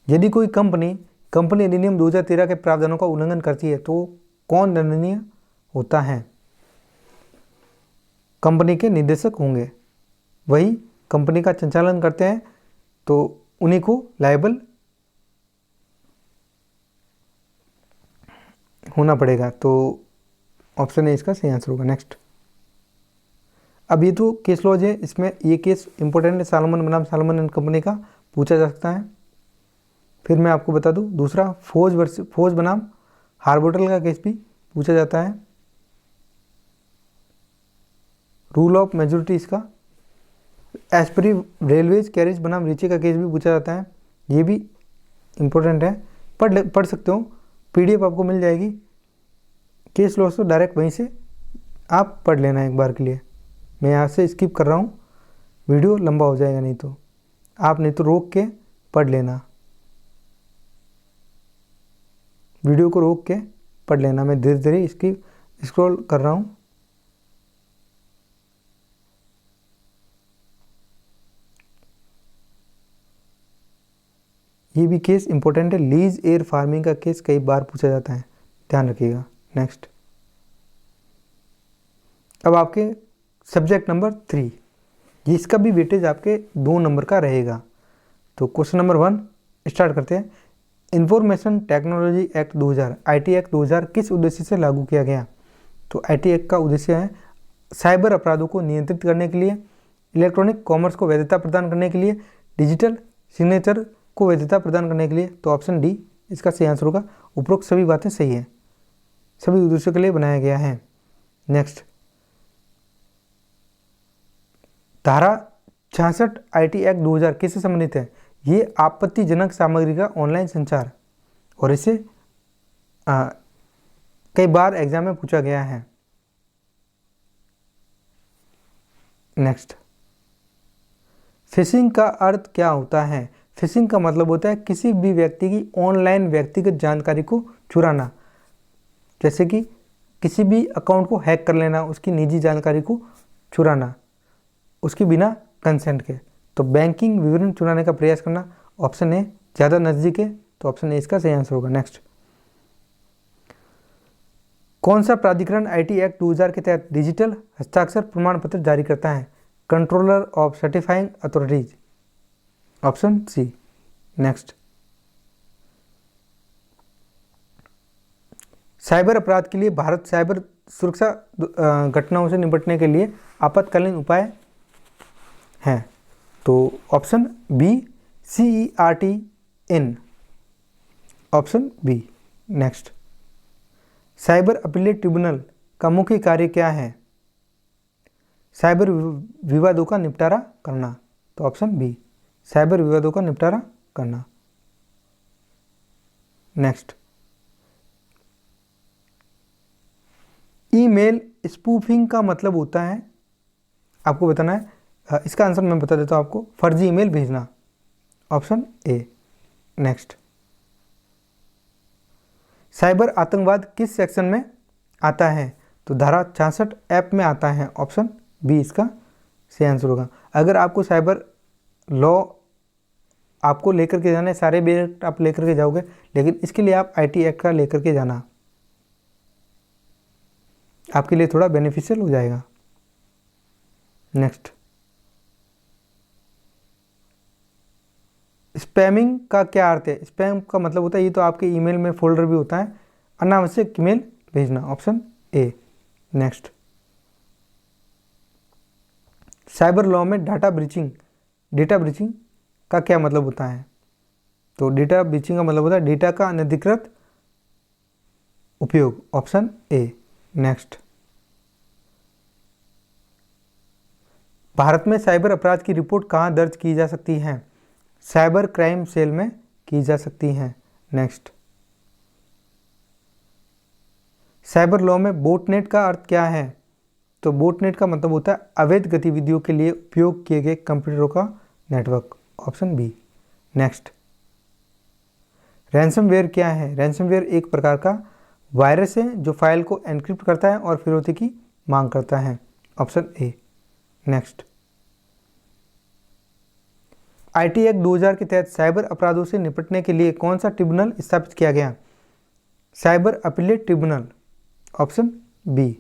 यदि कोई कंपनी अधिनियम 2013 के प्रावधानों का उल्लंघन करती है तो कौन दंडनीय होता है? कंपनी के निदेशक होंगे, वही कंपनी का संचालन करते हैं तो उन्हीं को लायबल होना पड़ेगा। तो ऑप्शन ए इसका सही आंसर होगा। नेक्स्ट, अब ये तो केस लॉज है, इसमें ये केस इंपॉर्टेंट है, सालोमन बनाम सालोमन एंड कंपनी का पूछा जा सकता है। फिर मैं आपको बता दूं दूसरा फोज बनाम हार्बोटल का केस भी पूछा जाता है। रूल ऑफ मेजोरिटी इसका, एस्परी रेलवेज कैरेज बनाम रीचे का केस भी पूछा जाता है, ये भी इम्पोर्टेंट है, पढ़ सकते हो, पीडीएफ आपको मिल जाएगी। केस लॉस तो डायरेक्ट वहीं से आप पढ़ लेना एक बार के लिए, मैं यहाँ से स्किप कर रहा हूँ, वीडियो लंबा हो जाएगा नहीं तो रोक के पढ़ लेना, वीडियो को रोक के पढ़ लेना। मैं धीरे धीरे इसकी स्क्रॉल कर रहा हूँ। ये भी केस इंपॉर्टेंट है, लीज एयर फार्मिंग का केस कई बार पूछा जाता है, ध्यान रखिएगा। नेक्स्ट, अब आपके सब्जेक्ट नंबर 3, इसका भी वेटेज आपके 2 नंबर का रहेगा। तो क्वेश्चन नंबर 1 स्टार्ट करते हैं। Information technology act 2000 IT act 2000 किस उद्देश्य से लागू किया गया? तो आईटी एक्ट का उद्देश्य है साइबर अपराधों को नियंत्रित करने के लिए, इलेक्ट्रॉनिक कॉमर्स को वैधता प्रदान करने के लिए, डिजिटल सिग्नेचर को वैधता प्रदान करने के लिए। तो ऑप्शन डी इसका सही आंसर होगा। उपरोक्त सभी बातें सही है, सभी उद्देश्यों के लिए बनाया गया है। नेक्स्ट, धारा 66 आईटी एक्ट 2000 किससे संबंधित है? ये आपत्तिजनक सामग्री का ऑनलाइन संचार, और इसे कई बार एग्जाम में पूछा गया है। नेक्स्ट, फिशिंग का अर्थ क्या होता है? फिशिंग का मतलब होता है किसी भी व्यक्ति की ऑनलाइन व्यक्तिगत जानकारी को चुराना, जैसे कि किसी भी अकाउंट को हैक कर लेना, उसकी निजी जानकारी को चुराना उसके बिना कंसेंट के। तो बैंकिंग विवरण चुराने का प्रयास करना। ऑप्शन ए ज़्यादा नज़दीक है, तो ऑप्शन ए इसका सही आंसर होगा। नेक्स्ट, कौन सा प्राधिकरण आईटी एक्ट 2000 के तहत डिजिटल हस्ताक्षर प्रमाण पत्र जारी करता है? Controller of Certifying Authorities. Option C. Next, cyber अपराध के लिए भारत साइबर सुरक्षा घटनाओं से निपटने के लिए आपातकालीन उपाय हैं। तो option B CERT-in, option B. Next, cyber appellate tribunal का मुख्य कार्य क्या है? साइबर विवादों का निपटारा करना। तो ऑप्शन बी साइबर विवादों का निपटारा करना। नेक्स्ट, ईमेल स्पूफिंग का मतलब होता है, आपको बताना है, इसका आंसर मैं बता देता हूँ आपको, फर्जी ईमेल भेजना। Option A. नेक्स्ट, साइबर आतंकवाद किस सेक्शन में आता है? तो धारा 66 ऐप में आता है। ऑप्शन बी इसका सही आंसर होगा। अगर आपको साइबर लॉ आपको लेकर के जाना है, सारे बेट आप लेकर के जाओगे, लेकिन इसके लिए आप आईटी एक्ट का लेकर के जाना, आपके लिए थोड़ा बेनिफिशियल हो जाएगा। नेक्स्ट, स्पैमिंग का क्या अर्थ है? स्पैम का मतलब होता है, ये तो आपके ईमेल में फोल्डर भी होता है, अनावश्यक ईमेल भेजना। Option A. Next, cyber law में डेटा ब्रीचिंग का क्या मतलब होता है? तो डेटा ब्रीचिंग का मतलब होता है डेटा का अनधिकृत उपयोग। Option A. नेक्स्ट, भारत में साइबर अपराध की रिपोर्ट कहाँ दर्ज की जा सकती है? साइबर क्राइम सेल में की जा सकती हैं। नेक्स्ट, साइबर लॉ में बोटनेट का अर्थ क्या है? तो बोटनेट का मतलब होता है अवैध गतिविधियों के लिए उपयोग किए गए कंप्यूटरों का नेटवर्क। Option B. नेक्स्ट, रैंसमवेयर क्या है? रैंसमवेयर एक प्रकार का वायरस है जो फाइल को एन्क्रिप्ट करता है और फिरौती की मांग करता है। Option A. Next, IT act 2000 के तहत साइबर अपराधों से निपटने के लिए कौन सा ट्रिब्यूनल स्थापित किया गया? Cyber appellate tribunal. Option B.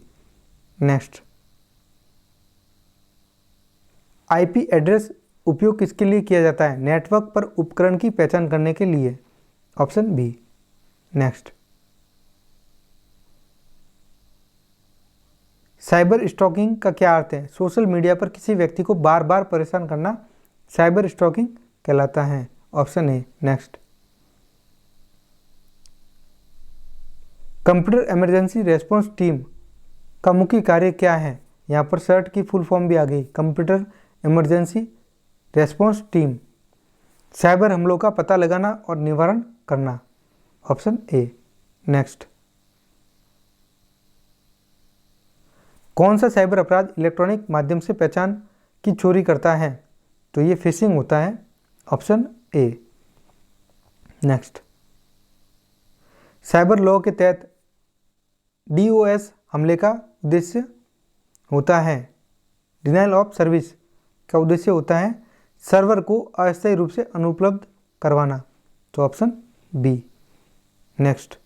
Next, IP address उपयोग किसके लिए किया जाता है? नेटवर्क पर उपकरण की पहचान करने के लिए। Option B. Next, cyber stalking का क्या अर्थ है? सोशल मीडिया पर किसी व्यक्ति को बार बार परेशान करना साइबर स्टॉकिंग कहलाता है। Option A. Next, computer emergency response team का मुख्य कार्य क्या है? यहाँ पर सर्ट की फुल फॉर्म भी आ गई, computer emergency response team, cyber हमलों का पता लगाना और निवारण करना। Option A. नेक्स्ट, कौन सा साइबर अपराध इलेक्ट्रॉनिक माध्यम से पहचान की चोरी करता है? तो ये फिशिंग होता है। Option A. Next, cyber law के तहत डीओएस हमले का उद्देश्य होता है, डिनाइल ऑफ सर्विस का उद्देश्य होता है सर्वर को अस्थायी रूप से अनुपलब्ध करवाना। तो option B. Next,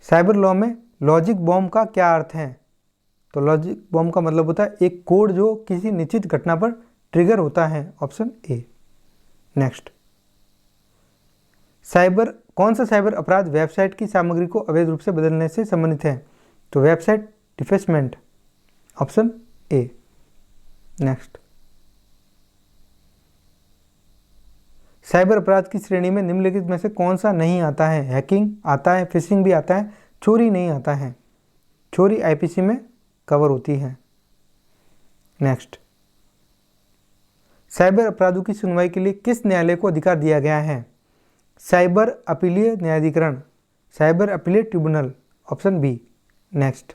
cyber law में लॉजिक बॉम्ब का क्या अर्थ है? तो लॉजिक बॉम्ब का मतलब होता है एक कोड जो किसी निश्चित घटना पर ट्रिगर होता है। Option A. नेक्स्ट, कौन सा साइबर अपराध वेबसाइट की सामग्री को अवैध रूप से बदलने से संबंधित है? तो website defacement, option A. Next, cyber अपराध की श्रेणी में निम्नलिखित में से कौन सा नहीं आता है? हैकिंग आता है, फिशिंग भी आता है, चोरी नहीं आता है। चोरी आईपीसी में कवर होती है। नेक्स्ट, साइबर अपराधों की सुनवाई के लिए किस न्यायालय को अधिकार दिया गया है? साइबर अपीलीय न्यायाधिकरण, साइबर अपीलीय tribunal, option B. Next,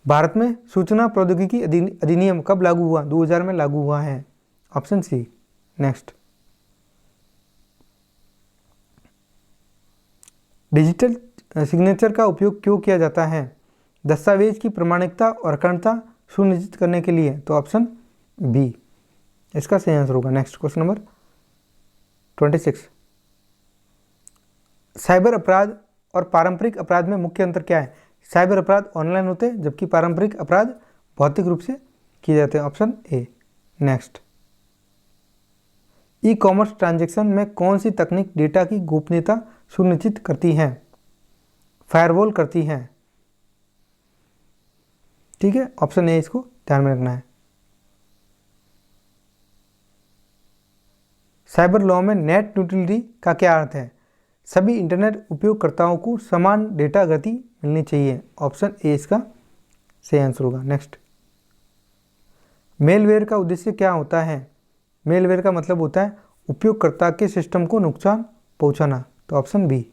Bharat में सूचना प्रौद्योगिकी अधिनियम कब लागू हुआ? 2000 में लागू हुआ है, option C. Next, digital signature का उपयोग क्यों किया जाता है? दस्तावेज की प्रामाणिकता और अखंडता सुनिश्चित करने के लिए, तो ऑप्शन बी इसका सही आंसर होगा। नेक्स्ट, क्वेश्चन नंबर 26, साइबर अपराध और पारंपरिक अपराध में मुख्य अंतर क्या है? साइबर अपराध ऑनलाइन होते हैं जबकि पारंपरिक अपराध भौतिक रूप से किए जाते हैं, option A. Next, e commerce transaction में कौन सी तकनीक डेटा की गोपनीयता सुनिश्चित करती है? फायरवॉल करती है। ठीक है, ऑप्शन ए इसको ध्यान में रखना है। साइबर लॉ में नेट न्यूट्रलिटी का क्या अर्थ है? सभी इंटरनेट उपयोगकर्ताओं को समान डेटा गति मिलनी चाहिए, ऑप्शन ए इसका सही आंसर होगा। नेक्स्ट, मेलवेयर का उद्देश्य क्या होता है? मेलवेयर का मतलब होता है उपयोगकर्ता के सिस्टम को नुकसान पहुंचाना, तो ऑप्शन बी।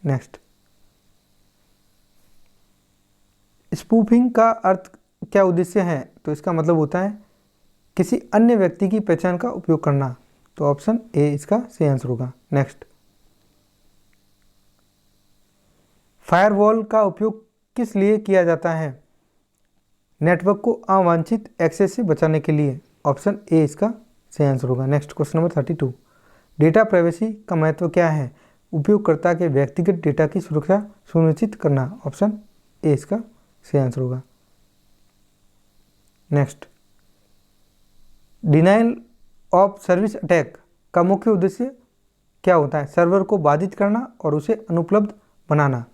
नेक्स्ट, स्पूफिंग का अर्थ क्या उद्देश्य है? तो इसका मतलब होता है किसी अन्य व्यक्ति की पहचान का उपयोग करना, तो ऑप्शन ए इसका सही आंसर होगा। नेक्स्ट, फायरवॉल का उपयोग किस लिए किया जाता है? नेटवर्क को अवांछित एक्सेस से बचाने के लिए, ऑप्शन ए इसका सही आंसर होगा। Next, question number 32, data privacy का महत्व क्या है? उपयोगकर्ता के व्यक्तिगत डेटा की सुरक्षा सुनिश्चित करना, ऑप्शन ए इसका सही आंसर होगा। Next, denial of service attack का मुख्य उद्देश्य क्या होता है? सर्वर को बाधित करना और उसे अनुपलब्ध बनाना,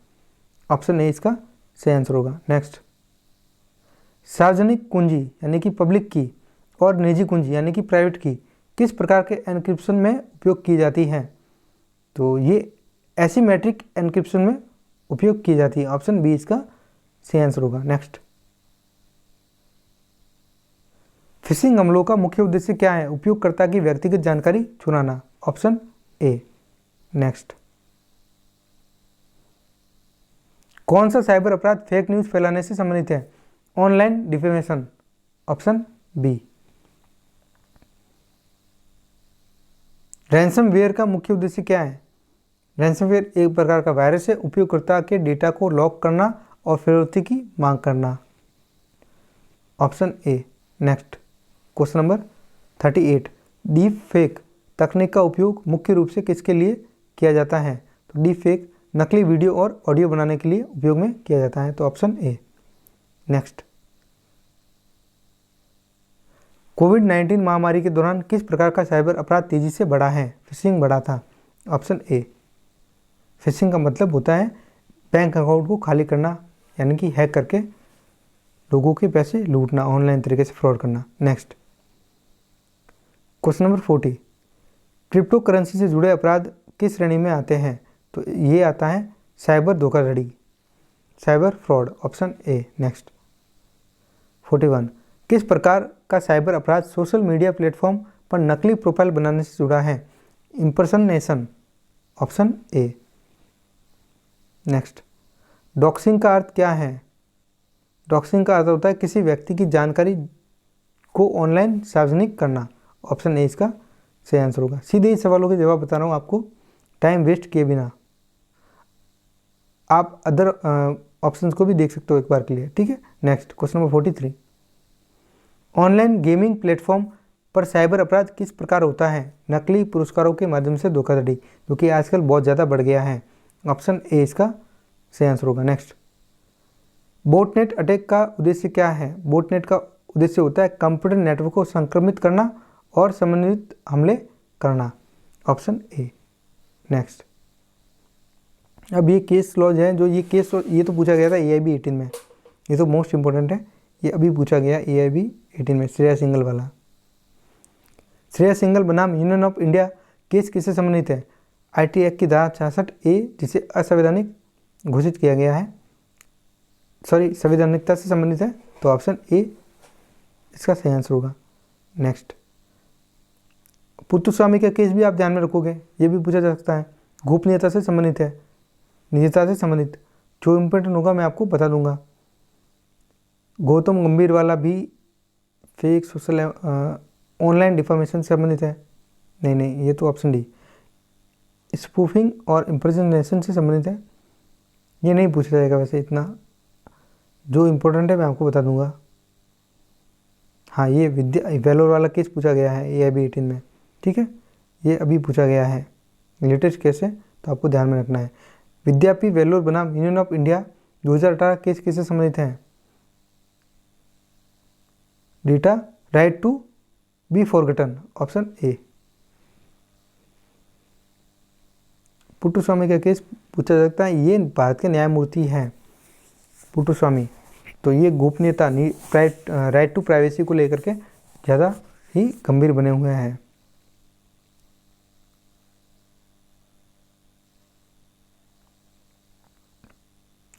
ऑप्शन ए इसका सही आंसर होगा। नेक्स्ट, सार्वजनिक कुंजी यानी कि पब्लिक की और निजी कुंजी यानी कि प्राइवेट की किस प्रकार के एन्क्रिप्शन में उपयोग की जाती है? तो ये एसिमेट्रिक एन्क्रिप्शन में उपयोग की जाती है, ऑप्शन बी इसका सही आंसर होगा। नेक्स्ट, फिशिंग हमलों का मुख्य उद्देश्य क्या है? उपयोगकर्ता की व्यक्तिगत जानकारी चुराना, ऑप्शन ए। नेक्स्ट, कौन सा साइबर अपराध फेक न्यूज फैलाने से संबंधित है? Online defamation, option B. Ransomware का मुख्य उद्देश्य क्या है? रैंसमवेयर एक प्रकार का वायरस है, उपयोगकर्ता के डेटा को लॉक करना और फिरौती की मांग करना, option A. Next, question number 38, deep fake तकनीक का उपयोग मुख्य रूप से किसके लिए किया जाता है? तो डीप फेक नकली वीडियो और ऑडियो बनाने के लिए उपयोग में किया जाता है, तो ऑप्शन ए। नेक्स्ट, कोविड-19 महामारी के दौरान किस प्रकार का साइबर अपराध तेजी से बढ़ा है? फिशिंग बढ़ा था, ऑप्शन ए। फिशिंग का मतलब होता है बैंक अकाउंट को खाली करना यानी कि हैक करके लोगों के पैसे लूटना, ऑनलाइन तरीके से फ्रॉड करना। Next, question number 40, crypto currency से जुड़े अपराध किस श्रेणी में आते हैं? तो ये आता है साइबर धोखाधड़ी, cyber fraud, option A. Next, 41, किस प्रकार का साइबर अपराध सोशल मीडिया प्लेटफॉर्म पर नकली प्रोफाइल बनाने से जुड़ा है? Impersonation, option A. Next, doxing का अर्थ क्या है? डॉक्सिंग का अर्थ होता है किसी व्यक्ति की जानकारी को ऑनलाइन सार्वजनिक करना, ऑप्शन ए इसका सही आंसर होगा। सीधे ही सवालों के जवाब बता रहा हूँ आपको, टाइम वेस्ट किए बिना। आप अदर ऑप्शंस को भी देख सकते हो एक बार के लिए, ठीक है। Next, question number 43, online gaming platform पर साइबर अपराध किस प्रकार होता है? नकली पुरस्कारों के माध्यम से धोखाधड़ी, जो कि आजकल बहुत ज़्यादा बढ़ गया है, ऑप्शन ए इसका सही आंसर होगा। नेक्स्ट, बोटनेट अटैक का उद्देश्य क्या है? बोटनेट का उद्देश्य होता है कंप्यूटर नेटवर्क को संक्रमित करना और समन्वित हमले करना, ऑप्शन ए। नेक्स्ट, अब ये केस लॉज है, जो ये केस ये तो पूछा गया था AIB 18 में, ये तो मोस्ट इंपॉर्टेंट है, ये अभी पूछा गया AIB 18 में, श्रेया सिंघल वाला। श्रेया सिंघल बनाम यूनियन ऑफ इंडिया केस किससे संबंधित है? IT एक्ट की धारा 66A, जिसे असंवैधानिक घोषित किया गया है, सॉरी संवैधानिकता से संबंधित है, तो ऑप्शन ए इसका सही आंसर होगा। नेक्स्ट, पुत्तस्वामी का केस भी आप ध्यान में रखोगे, ये भी पूछा जा सकता है, गोपनीयता से संबंधित है, निजता से संबंधित। जो इम्पोर्टेंट होगा मैं आपको बता दूंगा। गौतम गंभीर वाला भी फेक सोशल ऑनलाइन डिफॉर्मेशन से संबंधित है, नहीं, ये तो ऑप्शन डी, स्पूफिंग और इम्पर्सनेशन से संबंधित है, ये नहीं पूछा जाएगा वैसे इतना। जो इम्पोर्टेंट है मैं आपको बता दूंगा। हाँ, ये वेलोर वाला केस पूछा गया है AIB 18 में, ठीक है, ये अभी पूछा गया है, लेटेस्ट केस है, तो आपको ध्यान में रखना है। विद्यापति वेलोर बनाम यूनियन ऑफ इंडिया 2018 केस किससे संबंधित है? Data right to be forgotten, option A. Puttaswamy का केस पूछा जा सकता है, ये भारत के न्यायमूर्ति हैं पुट्टुस्वामी, तो ये गोपनीयता राइट टू प्राइवेसी को लेकर के ज़्यादा ही गंभीर बने हुए हैं।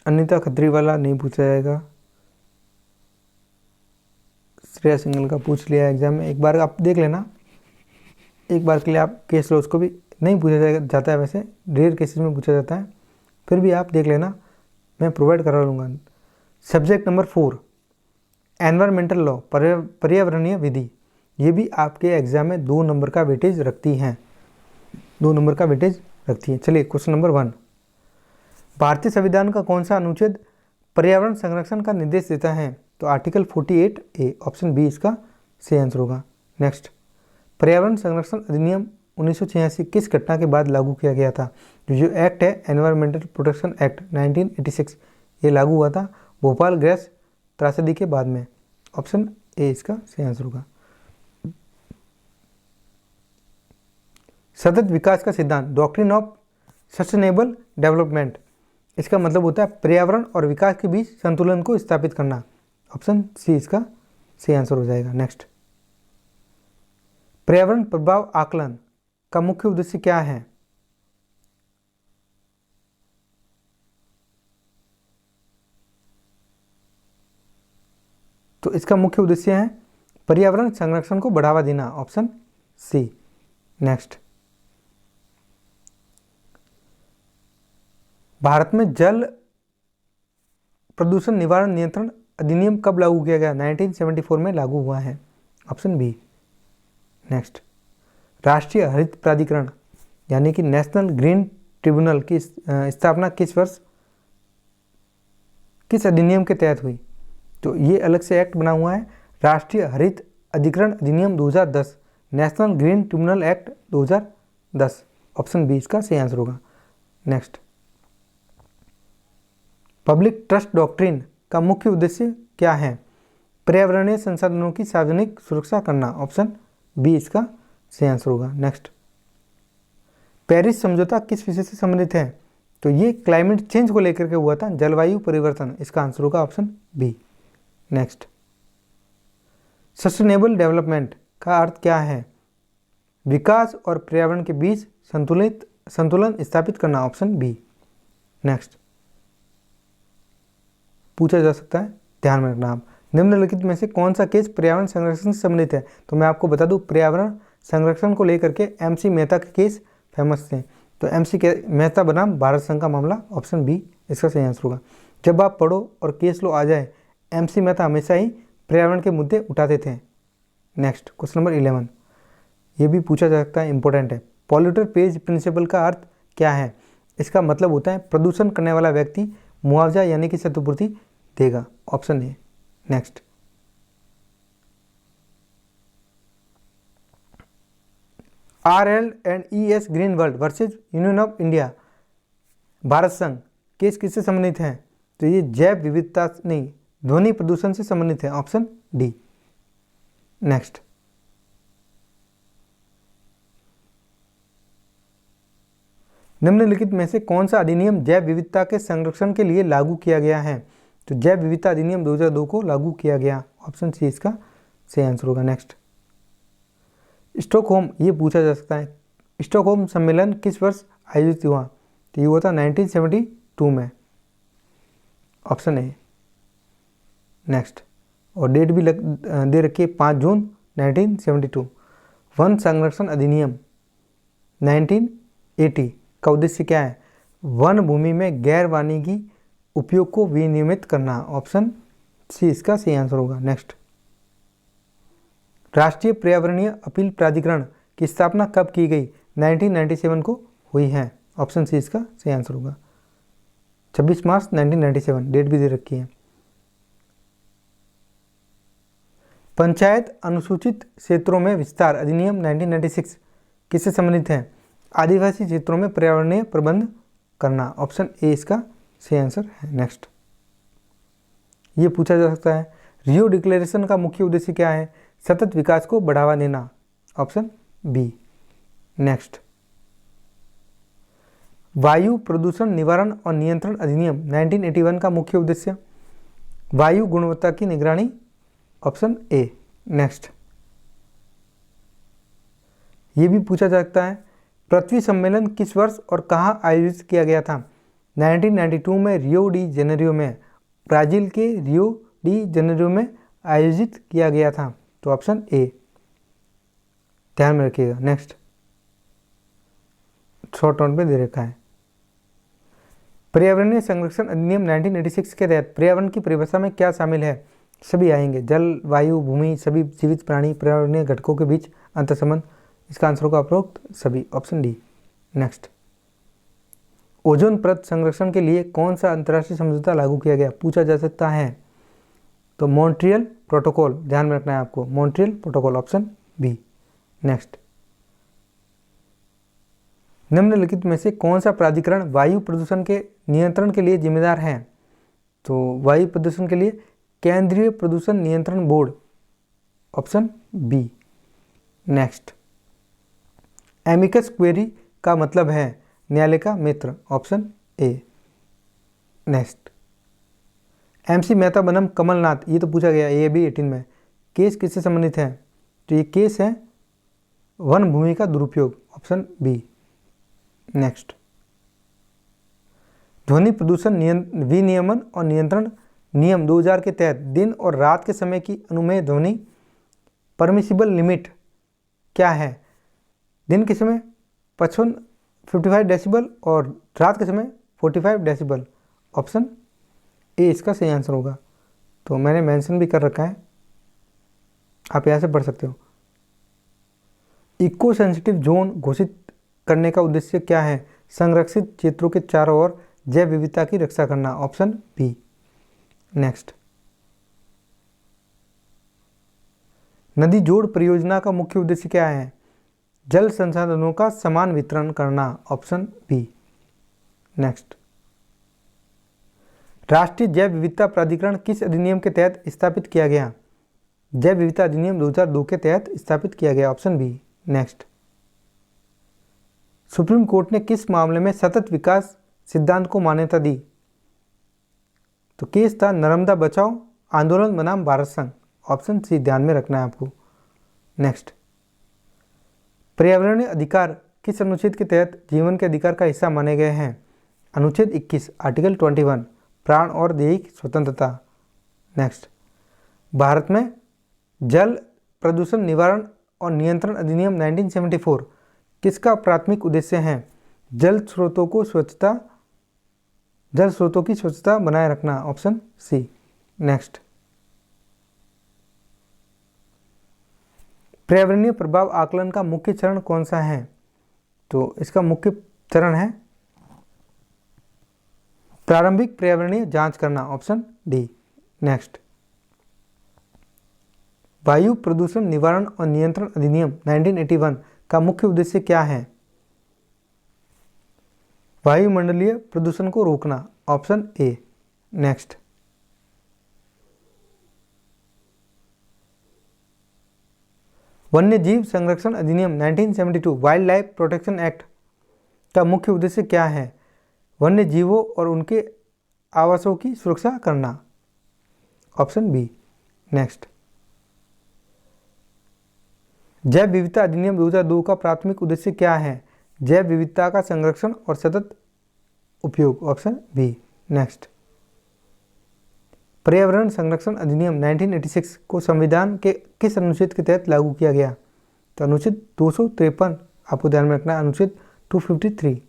अनीता खत्री वाला नहीं पूछा जाएगा, श्रेया सिंघल का पूछ लिया एग्जाम में, एक बार आप देख लेना, एक बार के लिए आप केस लॉज को भी नहीं पूछा जाता है, वैसे रेयर केसेस में पूछा जाता है, फिर भी आप देख लेना, मैं प्रोवाइड करा लूँगा। सब्जेक्ट नंबर 4 एनवायरमेंटल लॉ, पर्यावरणीय विधि, ये भी आपके एग्जाम में 2 नंबर का वेटेज रखती हैं, 2 नंबर का वेटेज रखती है। चलिए क्वेश्चन नंबर 1, भारतीय संविधान का कौन सा अनुच्छेद पर्यावरण संरक्षण का निर्देश देता है? तो आर्टिकल 48A, ऑप्शन बी इसका सही आंसर होगा। नेक्स्ट, पर्यावरण संरक्षण अधिनियम 1986 किस घटना के बाद लागू किया गया था? जो एक्ट है एनवायरमेंटल प्रोटेक्शन एक्ट 1986, ये लागू हुआ था भोपाल गैस त्रासदी के बाद में, ऑप्शन ए इसका सही आंसर होगा। सतत विकास का सिद्धांत, डॉक्ट्रिन ऑफ सस्टेनेबल डेवलपमेंट, इसका मतलब होता है पर्यावरण और विकास के बीच संतुलन को स्थापित करना, ऑप्शन सी इसका सही आंसर हो जाएगा। नेक्स्ट, पर्यावरण प्रभाव आकलन का मुख्य उद्देश्य क्या है? तो इसका मुख्य उद्देश्य है पर्यावरण संरक्षण को बढ़ावा देना, ऑप्शन सी। नेक्स्ट, भारत में जल प्रदूषण निवारण नियंत्रण अधिनियम कब लागू किया गया? 1974 में लागू हुआ है, ऑप्शन बी। नेक्स्ट, राष्ट्रीय हरित प्राधिकरण यानी कि नेशनल ग्रीन ट्रिब्यूनल की स्थापना किस वर्ष किस अधिनियम के तहत हुई? तो ये अलग से एक्ट बना हुआ है, राष्ट्रीय हरित अधिकरण अधिनियम 2010, National Green Tribunal Act 2010, option B इसका सही आंसर होगा। नेक्स्ट, पब्लिक ट्रस्ट डॉक्ट्रिन का मुख्य उद्देश्य क्या है? पर्यावरणीय संसाधनों की सार्वजनिक सुरक्षा करना, ऑप्शन बी इसका सही आंसर होगा। नेक्स्ट, पेरिस समझौता किस विषय से संबंधित है? तो ये क्लाइमेट चेंज को लेकर के हुआ था, जलवायु परिवर्तन, इसका आंसर होगा option B. Next, sustainable development का अर्थ क्या है? विकास और पर्यावरण के बीच संतुलन स्थापित करना, ऑप्शन बी। नेक्स्ट, पूछा जा सकता है, ध्यान में रखना आप, निम्नलिखित में से कौन सा केस पर्यावरण संरक्षण से संबंधित है? तो मैं आपको बता दूं, पर्यावरण संरक्षण को लेकर के MC मेहता के केस फेमस थे, तो MC मेहता बनाम भारत संघ का मामला, ऑप्शन बी इसका सही आंसर होगा। जब आप पढ़ो और केस लो आ जाए, MC मेहता हमेशा ही पर्यावरण के मुद्दे उठाते थे। नेक्स्ट, क्वेश्चन नंबर 11, ये भी पूछा जा सकता है, इंपॉर्टेंट है, पॉल्यूटर पेज प्रिंसिपल का अर्थ क्या है? इसका मतलब होता है प्रदूषण करने वाला व्यक्ति मुआवजा यानी कि क्षतिपूर्ति देगा, option A. Next, RL&ES Greenworld versus Union of India Bharat संघ केस किससे संबंधित है? तो ये जैव विविधता नहीं, ध्वनि प्रदूषण से संबंधित है, ऑप्शन डी। नेक्स्ट, निम्नलिखित में से कौन सा अधिनियम जैव विविधता के संरक्षण के लिए लागू किया गया है? तो जैव विविधता अधिनियम 2002 को लागू किया गया। ऑप्शन सी इसका सही आंसर होगा। नेक्स्ट, स्टॉकहोम, ये पूछा जा सकता है, स्टॉकहोम सम्मेलन किस वर्ष आयोजित हुआ? तो ये हुआ था 1972 में। Option A. नेक्स्ट, और डेट भी दे रखी है 5 जून 1972। वन संरक्षण अधिनियम 1980 का उद्देश्य क्या है? वन भूमि में गैर वाणिज्यिक उपयोग को विनियमित करना। ऑप्शन सी इसका सही आंसर होगा। नेक्स्ट, राष्ट्रीय पर्यावरणीय अपील प्राधिकरण की स्थापना कब की गई? 1997 को हुई है। ऑप्शन सी इसका सही आंसर होगा। 26 मार्च 1997 डेट भी दे रखी है। पंचायत अनुसूचित क्षेत्रों में विस्तार अधिनियम 1996 किससे संबंधित है? आदिवासी क्षेत्रों में पर्यावरणीय प्रबंध करना। ऑप्शन ए इसका सही आंसर है। नेक्स्ट, ये पूछा जा सकता है, रियो डिक्लेरेशन का मुख्य उद्देश्य क्या है? सतत विकास को बढ़ावा देना। Option B. नेक्स्ट, वायु प्रदूषण निवारण और नियंत्रण अधिनियम 1981 का मुख्य उद्देश्य वायु गुणवत्ता की निगरानी। Option A. नेक्स्ट, ये भी पूछा जा सकता है, पृथ्वी सम्मेलन किस वर्ष और कहाँ आयोजित किया गया था? 1992 में रियो डी जेनेरियो में, ब्राजील के रियो डी जेनेरियो में आयोजित किया गया था। तो ऑप्शन ए ध्यान में रखिएगा। नेक्स्ट, शॉर्ट नोट में दे रखा है, पर्यावरणीय संरक्षण अधिनियम 1986 के तहत पर्यावरण की परिभाषा में क्या शामिल है? सभी आएंगे, जल, वायु, भूमि, सभी जीवित प्राणी, पर्यावरणीय घटकों के बीच अंतर्संबंध। इसका आंसर होगा उपरोक्त सभी। Option D. नेक्स्ट, ओजोन परत संरक्षण के लिए कौन सा अंतर्राष्ट्रीय समझौता लागू किया गया? पूछा जा सकता है। तो मॉन्ट्रियल प्रोटोकॉल, ध्यान में रखना है आपको, Montreal Protocol. Option B. Next, निम्नलिखित में से कौन सा प्राधिकरण वायु प्रदूषण के नियंत्रण के लिए जिम्मेदार है? तो वायु प्रदूषण के लिए केंद्रीय प्रदूषण नियंत्रण board. Option B. Next, amicus curiae का मतलब है न्यायालय का मित्र। Option A. Next, MC Mehta बनम कमलनाथ, ये तो पूछा गया AB 18 में, केस किससे संबंधित है? तो ये केस है वन भूमि का दुरुपयोग। Option B. नेक्स्ट, ध्वनि प्रदूषण विनियमन और नियंत्रण नियम 2000 के तहत दिन और रात के समय की अनुमेय ध्वनि परमिसिबल लिमिट क्या है? दिन के समय 55 डेसिबल और रात के समय 45 डेसिबल। ऑप्शन ए इसका सही आंसर होगा। तो मैंने मेंशन भी कर रखा है, आप यहाँ से पढ़ सकते हो। इको सेंसिटिव जोन घोषित करने का उद्देश्य क्या है? संरक्षित क्षेत्रों के चारों ओर जैव विविधता की रक्षा करना। Option B. नेक्स्ट, नदी जोड़ परियोजना का मुख्य उद्देश्य क्या है? जल संसाधनों का समान वितरण करना। Option B. नेक्स्ट, राष्ट्रीय जैव विविधता प्राधिकरण किस अधिनियम के तहत स्थापित किया गया? जैव विविधता अधिनियम 2002 के तहत स्थापित किया गया। Option B. Next, Supreme Court ने किस मामले में सतत विकास सिद्धांत को मान्यता दी? तो केस था नर्मदा बचाओ आंदोलन बनाम भारत संघ। ऑप्शन सी ध्यान में रखना है आपको। नेक्स्ट, पर्यावरणीय अधिकार किस अनुच्छेद के तहत जीवन के अधिकार का हिस्सा माने गए हैं? अनुच्छेद 21 आर्टिकल 21 प्राण और दैहिक स्वतंत्रता। नेक्स्ट, भारत में जल प्रदूषण निवारण और नियंत्रण अधिनियम 1974 किसका प्राथमिक उद्देश्य है? जल स्रोतों की स्वच्छता बनाए रखना। Option C. नेक्स्ट, पर्यावरणीय प्रभाव आकलन का मुख्य चरण कौन सा है? तो इसका मुख्य चरण है प्रारंभिक पर्यावरणीय जांच करना। Option D. नेक्स्ट, वायु प्रदूषण निवारण और नियंत्रण अधिनियम 1981 का मुख्य उद्देश्य क्या है? वायुमंडलीय प्रदूषण को रोकना। Option A. नेक्स्ट, वन्य जीव संरक्षण अधिनियम 1972 वाइल्ड लाइफ प्रोटेक्शन एक्ट का मुख्य उद्देश्य क्या है? वन्य जीवों और उनके आवासों की सुरक्षा करना। Option B. नेक्स्ट, जैव विविधता अधिनियम 2002 का प्राथमिक उद्देश्य क्या है? जैव विविधता का संरक्षण और सतत उपयोग। Option B. नेक्स्ट, पर्यावरण संरक्षण अधिनियम 1986 को संविधान के किस अनुच्छेद के तहत लागू किया गया? तो अनुच्छेद 253 आपको ध्यान में रखना है, अनुच्छेद 253।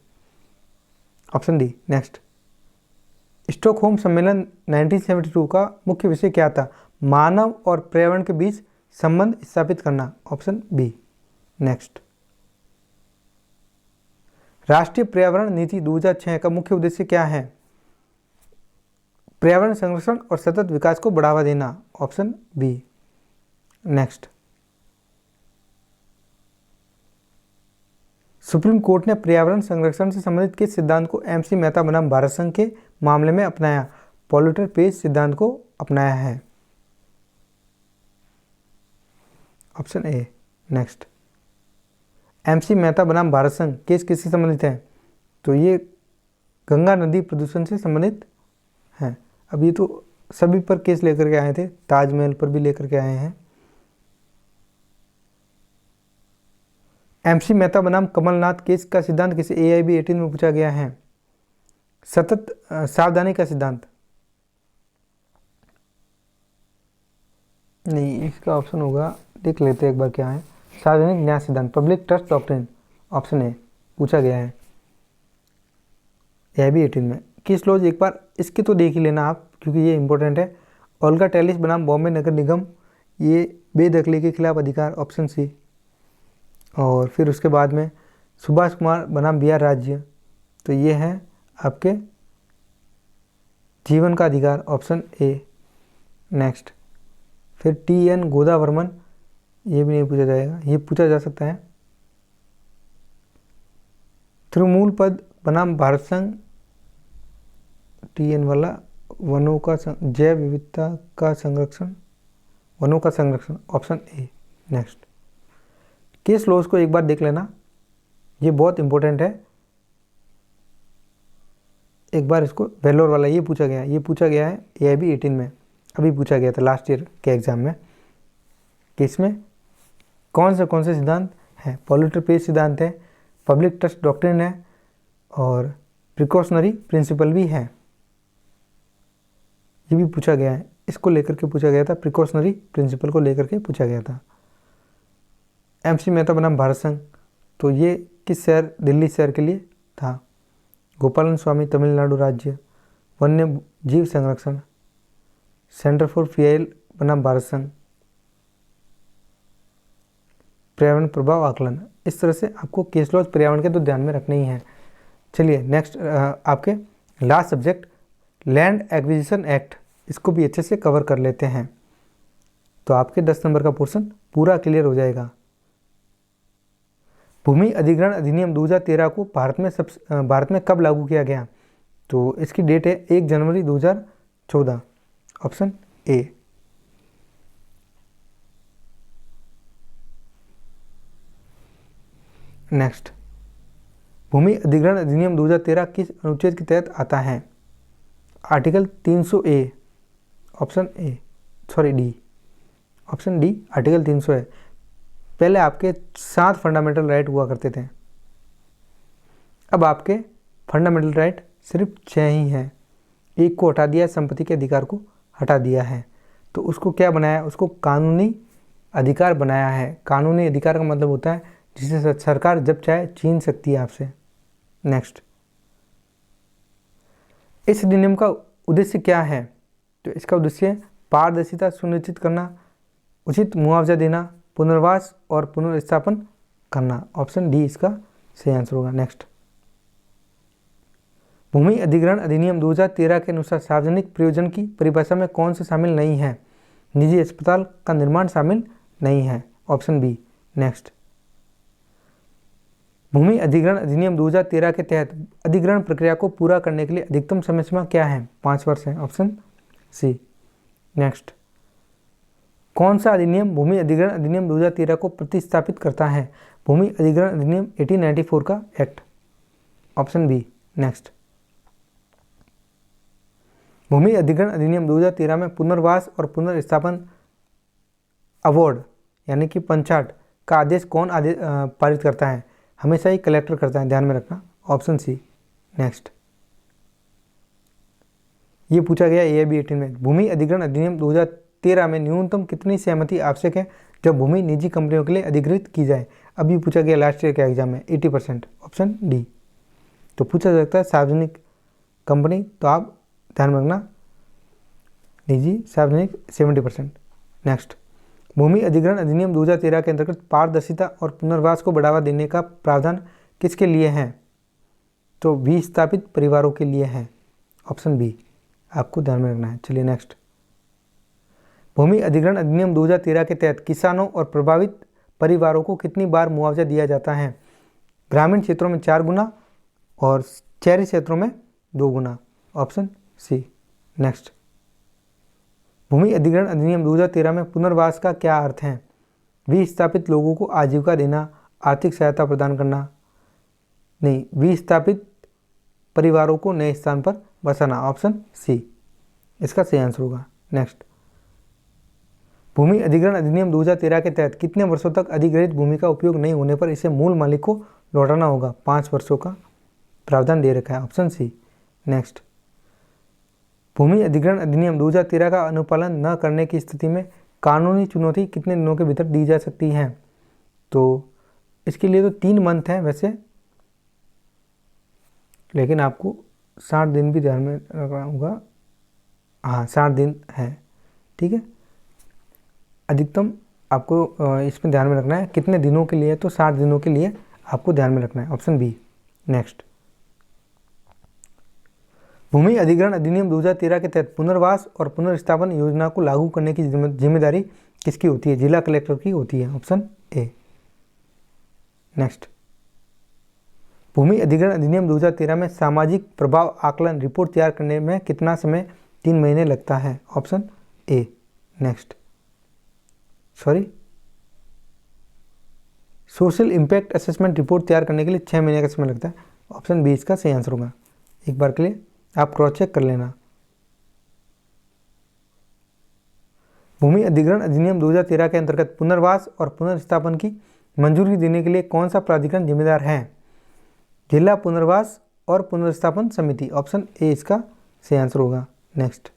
Option D. नेक्स्ट, स्टॉकहोम सम्मेलन 1972 का मुख्य विषय क्या था? मानव और पर्यावरण के बीच संबंध स्थापित करना। Option B. नेक्स्ट, राष्ट्रीय पर्यावरण नीति 2006 का मुख्य उद्देश्य क्या है? पर्यावरण संरक्षण और सतत विकास को बढ़ावा देना। Option B. Next, Supreme Court ने पर्यावरण संरक्षण से संबंधित किस सिद्धांत को एमसी मेहता बनाम भारत संघ के मामले में अपनाया? पॉल्यूटर पेज सिद्धांत को अपनाया है। Option A. Next, MC Mehta बनाम भारत संघ केस किससे संबंधित है? तो ये गंगा नदी प्रदूषण से संबंधित है। अब ये तो सभी पर केस लेकर के आए थे, ताजमहल पर भी लेकर के आए हैं। एमसी मेहता बनाम कमलनाथ केस का सिद्धांत किसे AIB 18 में पूछा गया है? सतत सावधानी का सिद्धांत नहीं, इसका ऑप्शन होगा, देख लेते हैं एक बार क्या है। सार्वजनिक न्याय सिद्धांत, public trust doctrine. Option A पूछा गया है AIB 18 में। किस लॉज, एक बार इसके तो देख ही लेना आप क्योंकि ये इंपॉर्टेंट है। ओल्गा टेलिस बनाम बॉम्बे नगर निगम, ये बेदखली के खिलाफ अधिकार। Option C. और फिर उसके बाद में सुभाष कुमार बनाम बिहार राज्य, तो ये है आपके जीवन का अधिकार। Option A. नेक्स्ट, फिर TN गोदावर्मन, ये भी नहीं पूछा जाएगा, ये पूछा जा सकता है। तृणमूल पद बनाम भारत संघ, TN वाला वनों का जैव विविधता का संरक्षण, वनों का संरक्षण। Option A. Next, case laws को एक बार देख लेना, ये बहुत इंपॉर्टेंट है। एक बार इसको वेलोर वाला ये पूछा गया है AIB 18 में, अभी पूछा गया था लास्ट ईयर के एग्जाम में कि इसमें कौन से सिद्धांत हैं? पॉल्यूटर पेज सिद्धांत है, पब्लिक ट्रस्ट डॉक्ट्रिन है और प्रिकॉशनरी प्रिंसिपल भी है। ये भी पूछा गया है, इसको लेकर के पूछा गया था, प्रिकॉशनरी प्रिंसिपल को लेकर के पूछा गया था। एमसी मेहता बनाम भारत संघ, तो ये किस शहर, दिल्ली शहर के लिए था। गोपालन स्वामी तमिलनाडु राज्य, वन्य जीव संरक्षण, सेंटर फॉर पीआईएल बनाम भारत संघ, पर्यावरण प्रभाव आकलन। इस तरह से आपको केस लॉज पर्यावरण के तो ध्यान में रखने ही है। चलिए नेक्स्ट, आपके last subject land acquisition act, इसको भी अच्छे से कवर कर लेते हैं तो आपके 10 नंबर का पोर्शन पूरा क्लियर हो जाएगा। भूमि अधिग्रहण अधिनियम 2013 को भारत में कब लागू किया गया? तो इसकी डेट है 1 जनवरी 2014। Option A. नेक्स्ट, भूमि अधिग्रहण अधिनियम 2013 किस अनुच्छेद के तहत आता है? Article 300A। Option A, sorry D, option D article 300 है। पहले आपके 7 फंडामेंटल राइट हुआ करते थे, अब आपके फंडामेंटल राइट सिर्फ 6 ही हैं। एक को हटा दिया, संपत्ति के अधिकार को हटा दिया है, तो उसको क्या बनाया? उसको कानूनी अधिकार बनाया है। कानूनी अधिकार का मतलब होता है जिसे सरकार जब चाहे छीन सकती है आपसे। नेक्स्ट, इस अधिनियम का उद्देश्य क्या है? तो इसका उद्देश्य पारदर्शिता सुनिश्चित करना, उचित मुआवजा देना, पुनर्वास और पुनर्स्थापन करना। ऑप्शन डी इसका सही आंसर होगा। नेक्स्ट, भूमि अधिग्रहण अधिनियम 2013 के अनुसार सार्वजनिक प्रयोजन की परिभाषा में कौन सा शामिल नहीं है? निजी अस्पताल का निर्माण शामिल नहीं है। Option B. नेक्स्ट, भूमि अधिग्रहण अधिनियम 2013 के तहत अधिग्रहण प्रक्रिया को पूरा करने के लिए अधिकतम समय सीमा क्या है? 5 वर्ष है। Option C. नेक्स्ट, कौन सा अधिनियम भूमि अधिग्रहण अधिनियम 2013 को प्रतिस्थापित करता है? भूमि अधिग्रहण अधिनियम 1894 का एक्ट। Option B. नेक्स्ट, भूमि अधिग्रहण अधिनियम 2013 में पुनर्वास और पुनर्स्थापन अवार्ड यानी कि पंचाट का आदेश कौन पारित करता है? हमेशा ही कलेक्टर करता है, ध्यान में रखना, ऑप्शन सी। नेक्स्ट, ये पूछा गया AIB 18 में, भूमि अधिग्रहण अधिनियम 2013 में न्यूनतम कितनी सहमति आवश्यक है जब भूमि निजी कंपनियों के लिए अधिग्रहित की जाए? अभी पूछा गया लास्ट ईयर के एग्जाम में, 80%, ऑप्शन डी। तो पूछा जा सकता है सार्वजनिक कंपनी, तो आप ध्यान में रखना निजी सार्वजनिक 70%। नेक्स्ट, भूमि अधिग्रहण अधिनियम 2013 के अंतर्गत पारदर्शिता और पुनर्वास को बढ़ावा देने का प्रावधान किसके लिए है? तो विस्थापित परिवारों के लिए है, ऑप्शन बी, आपको ध्यान में रखना है। चलिए नेक्स्ट, भूमि अधिग्रहण अधिनियम 2013 के तहत किसानों और प्रभावित परिवारों को कितनी बार मुआवजा दिया जाता है? ग्रामीण क्षेत्रों में 4 गुना और शहरी क्षेत्रों में 2 गुना, ऑप्शन सी। नेक्स्ट, भूमि अधिग्रहण अधिनियम 2013 में पुनर्वास का क्या अर्थ है? विस्थापित लोगों को आजीविका देना, आर्थिक सहायता प्रदान करना, नहीं, विस्थापित परिवारों को नए स्थान पर बसाना, ऑप्शन सी इसका सही आंसर होगा। नेक्स्ट, भूमि अधिग्रहण अधिनियम 2013 के तहत कितने वर्षों तक अधिग्रहित भूमि का उपयोग नहीं होने पर इसे मूल मालिक को लौटाना होगा? 5 वर्षों का प्रावधान दे रखा है, ऑप्शन सी। नेक्स्ट, भूमि अधिग्रहण अधिनियम 2013 का अनुपालन न करने की स्थिति में कानूनी चुनौती कितने दिनों के भीतर दी जा सकती है? तो इसके लिए तो 3 मंथ है वैसे, लेकिन आपको 60 दिन भी ध्यान में रखना होगा। हाँ, 60 दिन है, ठीक है। अधिकतम आपको इसमें ध्यान में रखना है कितने दिनों के लिए, तो 60 दिनों के लिए आपको ध्यान में रखना है, ऑप्शन बी। नेक्स्ट, भूमि अधिग्रहण अधिनियम 2013 के तहत पुनर्वास और पुनर्स्थापन योजना को लागू करने की जिम्मेदारी किसकी होती है? जिला कलेक्टर की होती है, ऑप्शन ए। नेक्स्ट, भूमि अधिग्रहण अधिनियम 2013 में सामाजिक प्रभाव आकलन रिपोर्ट तैयार करने में कितना समय? 3 महीने लगता है, option A. Next, social impact assessment report तैयार करने के लिए 6 महीने का समय लगता है, ऑप्शन बी इसका सही आंसर होगा। एक बार के लिए आप क्रॉस चेक कर लेना। भूमि अधिग्रहण अधिनियम 2013 के अंतर्गत पुनर्वास और पुनर्स्थापन की मंजूरी देने के लिए कौन सा प्राधिकरण जिम्मेदार है? जिला पुनर्वास और पुनर्स्थापन समिति, ऑप्शन ए इसका सही आंसर होगा। नेक्स्ट,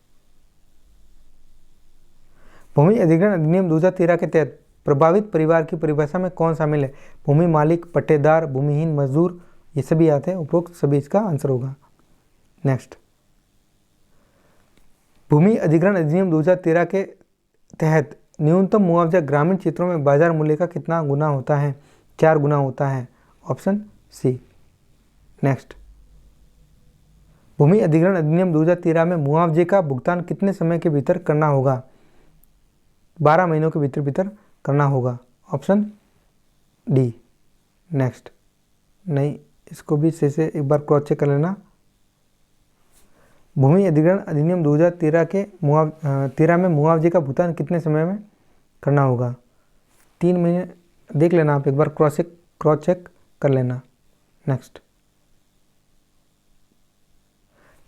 भूमि अधिग्रहण अधिनियम 2013 के तहत प्रभावित परिवार की परिभाषा में कौन शामिल है? भूमि मालिक, पट्टेदार, भूमिहीन, मजदूर, ये सभी आते हैं, उपरोक्त सभी इसका आंसर होगा। नेक्स्ट, भूमि अधिग्रहण अधिनियम 2013 के तहत न्यूनतम मुआवजा ग्रामीण क्षेत्रों में बाजार मूल्य का कितना गुना होता है? 4 गुना होता है, ऑप्शन सी। नेक्स्ट, भूमि अधिग्रहण अधिनियम 2013 में मुआवजे का भुगतान कितने समय के भीतर करना होगा? 12 महीनों के भीतर करना होगा, ऑप्शन डी। नेक्स्ट, नहीं, इसको भी से एक बार क्रॉस चेक कर लेना। भूमि अधिग्रहण अधिनियम 2013 के 13 में मुआवजे का भुगतान कितने समय में करना होगा? 3 महीने, देख लेना आप एक बार क्रॉस चेक कर लेना। नेक्स्ट,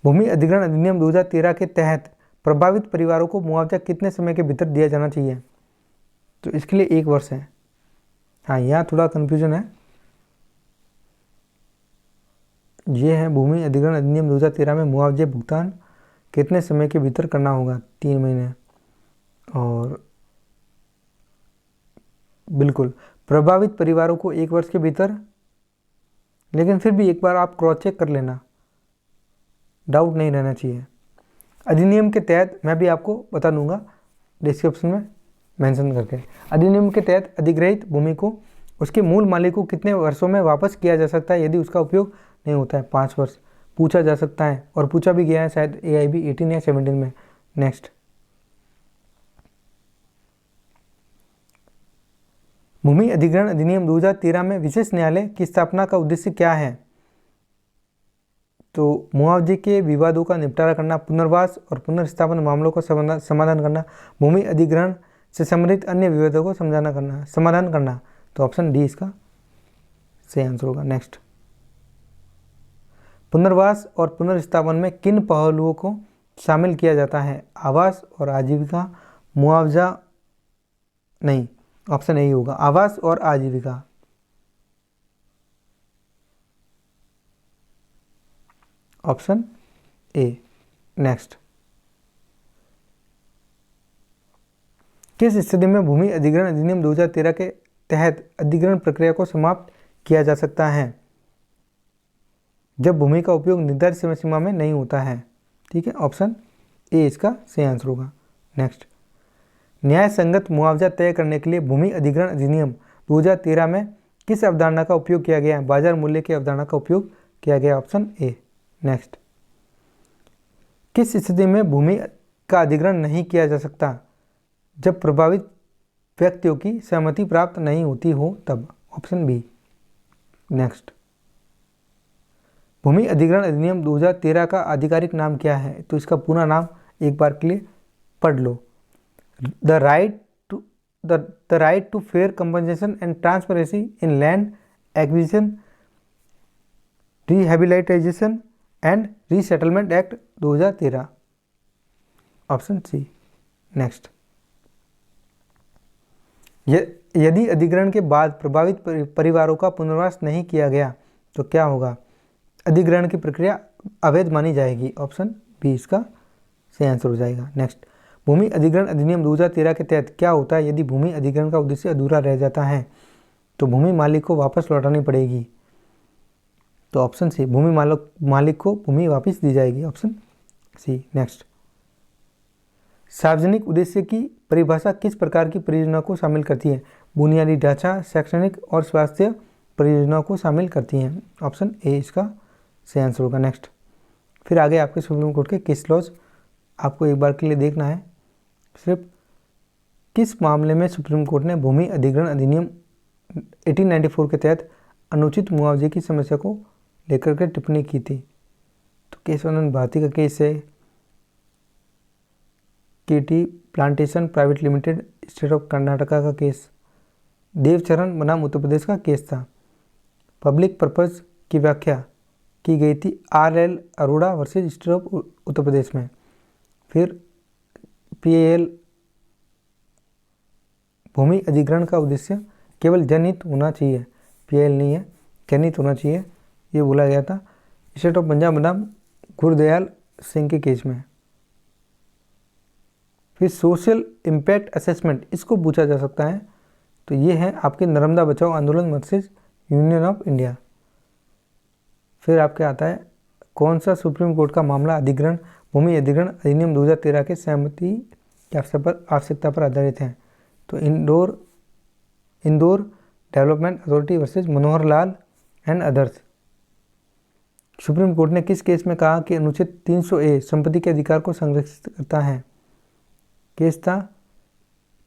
भूमि अधिग्रहण अधिनियम 2013 के तहत प्रभावित परिवारों को मुआवजा कितने समय के भीतर दिया जाना चाहिए? तो इसके लिए 1 वर्ष है। हाँ, यहाँ थोड़ा कन्फ्यूजन है। ये है भूमि अधिग्रहण अधिनियम 2013 में मुआवजे भुगतान कितने समय के भीतर करना होगा? 3 महीने। और बिल्कुल प्रभावित परिवारों को 1 वर्ष के भीतर, लेकिन फिर भी एक बार आप क्रॉस चेक कर लेना, डाउट नहीं रहना चाहिए। अधिनियम के तहत मैं भी आपको बता दूंगा डिस्क्रिप्शन में मेंशन करके। अधिनियम के तहत अधिग्रहित भूमि को उसके मूल मालिक को कितने वर्षों में वापस किया जा सकता है यदि उसका उपयोग नहीं होता है? 5 वर्ष पूछा जा सकता है, और पूछा भी गया है शायद AIB 18 या 17 में। नेक्स्ट, भूमि अधिग्रहण अधिनियम 2013 में विशेष न्यायालय की स्थापना का उद्देश्य क्या है? तो मुआवजे के विवादों का निपटारा करना, पुनर्वास और पुनर्स्थापन मामलों का समाधान करना, भूमि अधिग्रहण से संबंधित अन्य विवादों को समाधान करना। तो ऑप्शन डी इसका सही आंसर होगा। नेक्स्ट, पुनर्वास और पुनर्स्थापन में किन पहलुओं को शामिल किया जाता है? आवास और आजीविका, मुआवजा, नहीं, ऑप्शन ए होगा, आवास और आजीविका। Option A. नेक्स्ट, किस स्थिति में भूमि अधिग्रहण अधिनियम 2013 के तहत अधिग्रहण प्रक्रिया को समाप्त किया जा सकता है? जब भूमि का उपयोग निर्धारित समय सीमा में नहीं होता है। ठीक है, ऑप्शन ए इसका सही आंसर होगा। नेक्स्ट, न्याय संगत मुआवजा तय करने के लिए भूमि अधिग्रहण अधिनियम 2013 में किस अवधारणा का उपयोग किया गया है? बाजार मूल्य की अवधारणा का उपयोग किया गया, ऑप्शन ए। नेक्स्ट, किस स्थिति में भूमि का अधिग्रहण नहीं किया जा सकता? जब प्रभावित व्यक्तियों की सहमति प्राप्त नहीं होती हो तब, ऑप्शन बी। नेक्स्ट, भूमि अधिग्रहण अधिनियम 2013 का आधिकारिक नाम क्या है? तो इसका पूरा नाम एक बार के लिए पढ़ लो। The right to fair compensation and transparency in land acquisition, rehabilitation and resettlement act 2013, option C. Next, यदि अधिग्रहण के बाद प्रभावित परिवारों का पुनर्वास नहीं किया गया तो क्या होगा? अधिग्रहण की प्रक्रिया अवैध मानी जाएगी, ऑप्शन बी इसका सही आंसर हो जाएगा। नेक्स्ट, भूमि अधिग्रहण अधिनियम 2013 के तहत क्या होता है यदि भूमि अधिग्रहण का उद्देश्य अधूरा रह जाता है? तो भूमि मालिक को वापस लौटानी पड़ेगी, तो ऑप्शन सी, भूमि मालिक को भूमि वापस दी जाएगी, ऑप्शन सी। नेक्स्ट, सार्वजनिक उद्देश्य की परिभाषा किस प्रकार की परियोजना को शामिल करती है? बुनियादी ढांचा, शैक्षणिक और स्वास्थ्य परियोजनाओं को शामिल करती हैं, ऑप्शन ए इसका सही आंसर होगा। नेक्स्ट, फिर आगे आपके सुप्रीम कोर्ट के केस लॉज आपको एक बार के लिए देखना है। सिर्फ किस मामले में सुप्रीम कोर्ट ने भूमि अधिग्रहण अधिनियम 1894 के तहत अनुचित मुआवजे की समस्या को लेकर के टिप्पणी की थी? तो केशवानंद भारती का केस है, KT plantation private limited state of Karnataka का केस, देवचरण बनाम उत्तर प्रदेश का केस था। पब्लिक पर्पस की व्याख्या की गई थी RL Arora versus state of Uttar Pradesh में। फिर PAL, भूमि अधिग्रहण का उद्देश्य केवल जनहित होना चाहिए, PAL नहीं है, जनहित होना चाहिए, ये बोला गया था स्टेट ऑफ पंजाब बनाम गुरदयाल सिंह के केस में। फिर सोशल इम्पैक्ट असेसमेंट, इसको पूछा जा सकता है, तो ये है आपके नर्मदा बचाओ आंदोलन वर्सेज यूनियन ऑफ इंडिया। फिर आपके आता है कौन सा सुप्रीम कोर्ट का मामला अधिग्रहण भूमि अधिग्रहण अधिनियम 2013 के सहमति की आवश्यकता पर आधारित है? तो Indore development authority versus Manohar Lal and others. Supreme Court ने किस केस में कहा कि अनुच्छेद 300A संपत्ति के अधिकार को संरक्षित करता है? केस था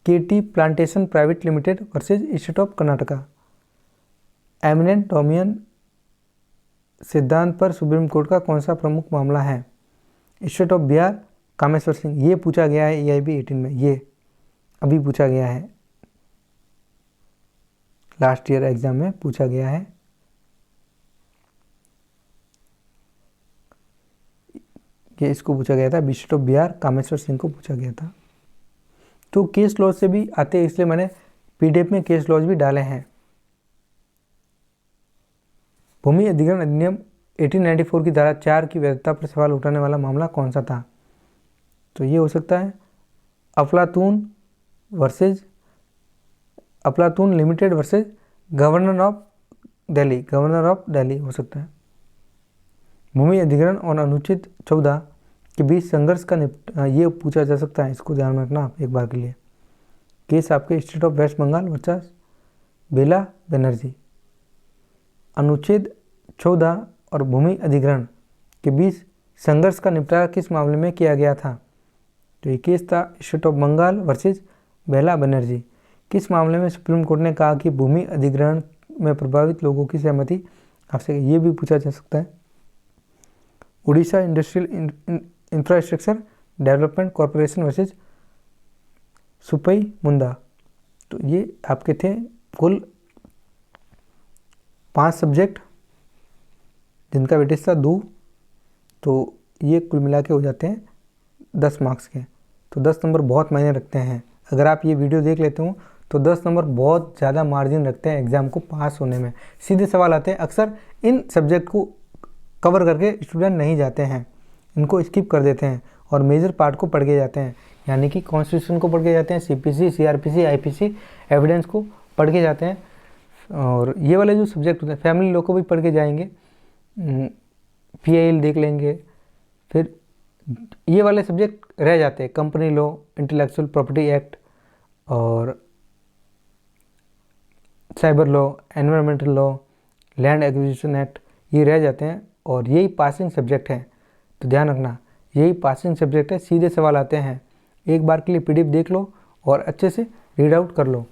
KT plantation private limited versus state of Karnataka. Eminent domain सिद्धांत पर सुप्रीम कोर्ट का कौन सा प्रमुख मामला है? स्टेट ऑफ बिहार कामेश्वर सिंह, ये पूछा गया है EIB 18 में, ये अभी पूछा गया है, लास्ट ईयर एग्जाम में पूछा गया है। ये इसको पूछा गया था, स्टेट ऑफ बिहार कामेश्वर सिंह को पूछा गया था। तो केस लॉज से भी आते हैं, इसलिए मैंने PDF में केस लॉज भी डाले हैं। भूमि अधिग्रहण अधिनियम 1894 की धारा 4 की वैधता पर सवाल उठाने वाला मामला कौन सा था? तो ये हो सकता है अफलातून limited versus governor of Delhi हो सकता है। भूमि अधिग्रहण और अनुच्छेद 14 के बीच संघर्ष का ये पूछा जा सकता है, इसको ध्यान में रखना आप एक बार के लिए। केस आपके state of west Bengal versus Bela Banerjee. अनुच्छेद 14 और भूमि अधिग्रहण के बीच संघर्ष का निपटारा किस मामले में किया गया था? तो ये केस था स्टेट ऑफ बंगाल वर्सेज बेला बनर्जी। किस मामले में सुप्रीम कोर्ट ने कहा कि भूमि अधिग्रहण में प्रभावित लोगों की सहमति आवश्यक है? ये भी पूछा जा सकता है। Orissa industrial infrastructure development corporation versus Supai Munda. तो ये आपके थे कुल 5 सब्जेक्ट जिनका वेटेज था 2। तो ये कुल मिला के हो जाते हैं 10 मार्क्स के। तो 10 नंबर बहुत मायने रखते हैं। अगर आप ये वीडियो देख लेते हो तो 10 नंबर बहुत ज़्यादा मार्जिन रखते हैं एग्ज़ाम को पास होने में। सीधे सवाल आते हैं, अक्सर इन सब्जेक्ट को कवर करके स्टूडेंट नहीं जाते हैं, इनको स्किप कर देते हैं और मेजर पार्ट को पढ़ के जाते हैं, यानी कि कॉन्स्टिट्यूशन को पढ़ के जाते हैं, सीपीसी, सीआरपीसी, आईपीसी, एविडेंस को पढ़ के जाते हैं। और ये वाले जो सब्जेक्ट होते हैं, फैमिली लॉ को भी पढ़ के जाएंगे, पीआईएल देख लेंगे, फिर ये वाले सब्जेक्ट रह जाते हैं, company law, intellectual property act और cyber law, environmental law, land acquisition act, ये रह जाते हैं और यही पासिंग सब्जेक्ट है। तो ध्यान रखना, यही पासिंग सब्जेक्ट है, सीधे सवाल आते हैं। एक बार के लिए पीडीएफ देख लो और अच्छे से रीड आउट कर लो।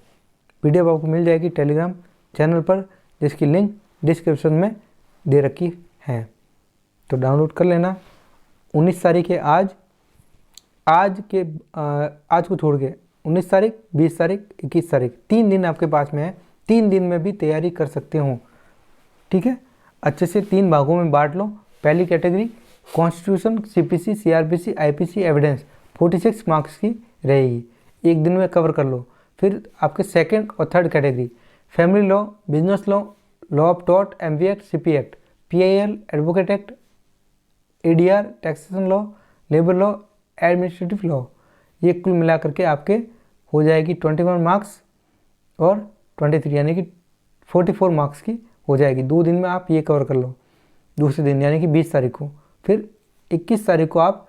पीडीएफ आपको मिल जाएगी टेलीग्राम चैनल पर, जिसकी लिंक डिस्क्रिप्शन में दे रखी है, तो डाउनलोड कर लेना। 19 तारीख है आज को छोड़ के 19 तारीख, 20 तारीख, 21 तारीख, 3 दिन आपके पास में है। 3 दिन में भी तैयारी कर सकते हो, ठीक है। अच्छे से 3 भागों में बांट लो। पहली category constitution, CPC, CrPC, IPC, evidence 46 marks की रहेगी, एक दिन में कवर कर लो। फिर आपके सेकंड और third category family law, business law, law of tort, MV act, CP act, PIL, advocate act, ADR, taxation law, labour law, administrative law, ये कुल मिलाकर के आपके हो जाएगी 21 मार्क्स और 23 यानी कि 44 मार्क्स की हो जाएगी। 2 दिन में आप ये कवर कर लो, दूसरे दिन यानी कि 20 तारीख को। फिर 21 तारीख को आप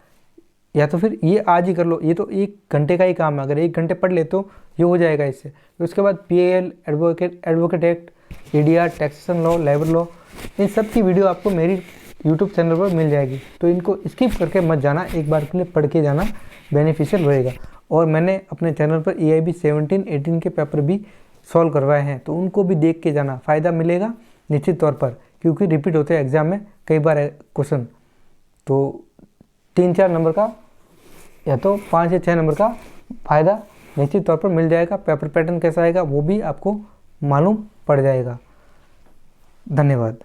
या तो फिर ये आज ही कर लो, ये तो 1 घंटे का ही काम है, अगर 1 घंटे पढ़ ले तो ये हो जाएगा इससे। फिर उसके बाद PAL, advocate act, ADR, taxation law, labour law, इन सब की वीडियो आपको मेरी यूट्यूब चैनल पर मिल जाएगी। तो इनको स्किप करके मत जाना, एक बार के लिए पढ़ के जाना, बेनिफिशियल रहेगा। और मैंने अपने चैनल पर EIB 17, 18 के पेपर भी सॉल्व करवाए हैं, तो उनको भी देख के जाना, फ़ायदा मिलेगा निश्चित तौर पर, क्योंकि रिपीट होते हैं एग्ज़ाम में कई बार क्वेश्चन। तो 3-4 नंबर का या तो 5 या 6 नंबर का फ़ायदा निश्चित तौर पर मिल जाएगा। पेपर पैटर्न कैसा आएगा वो भी आपको मालूम पड़ जाएगा। धन्यवाद।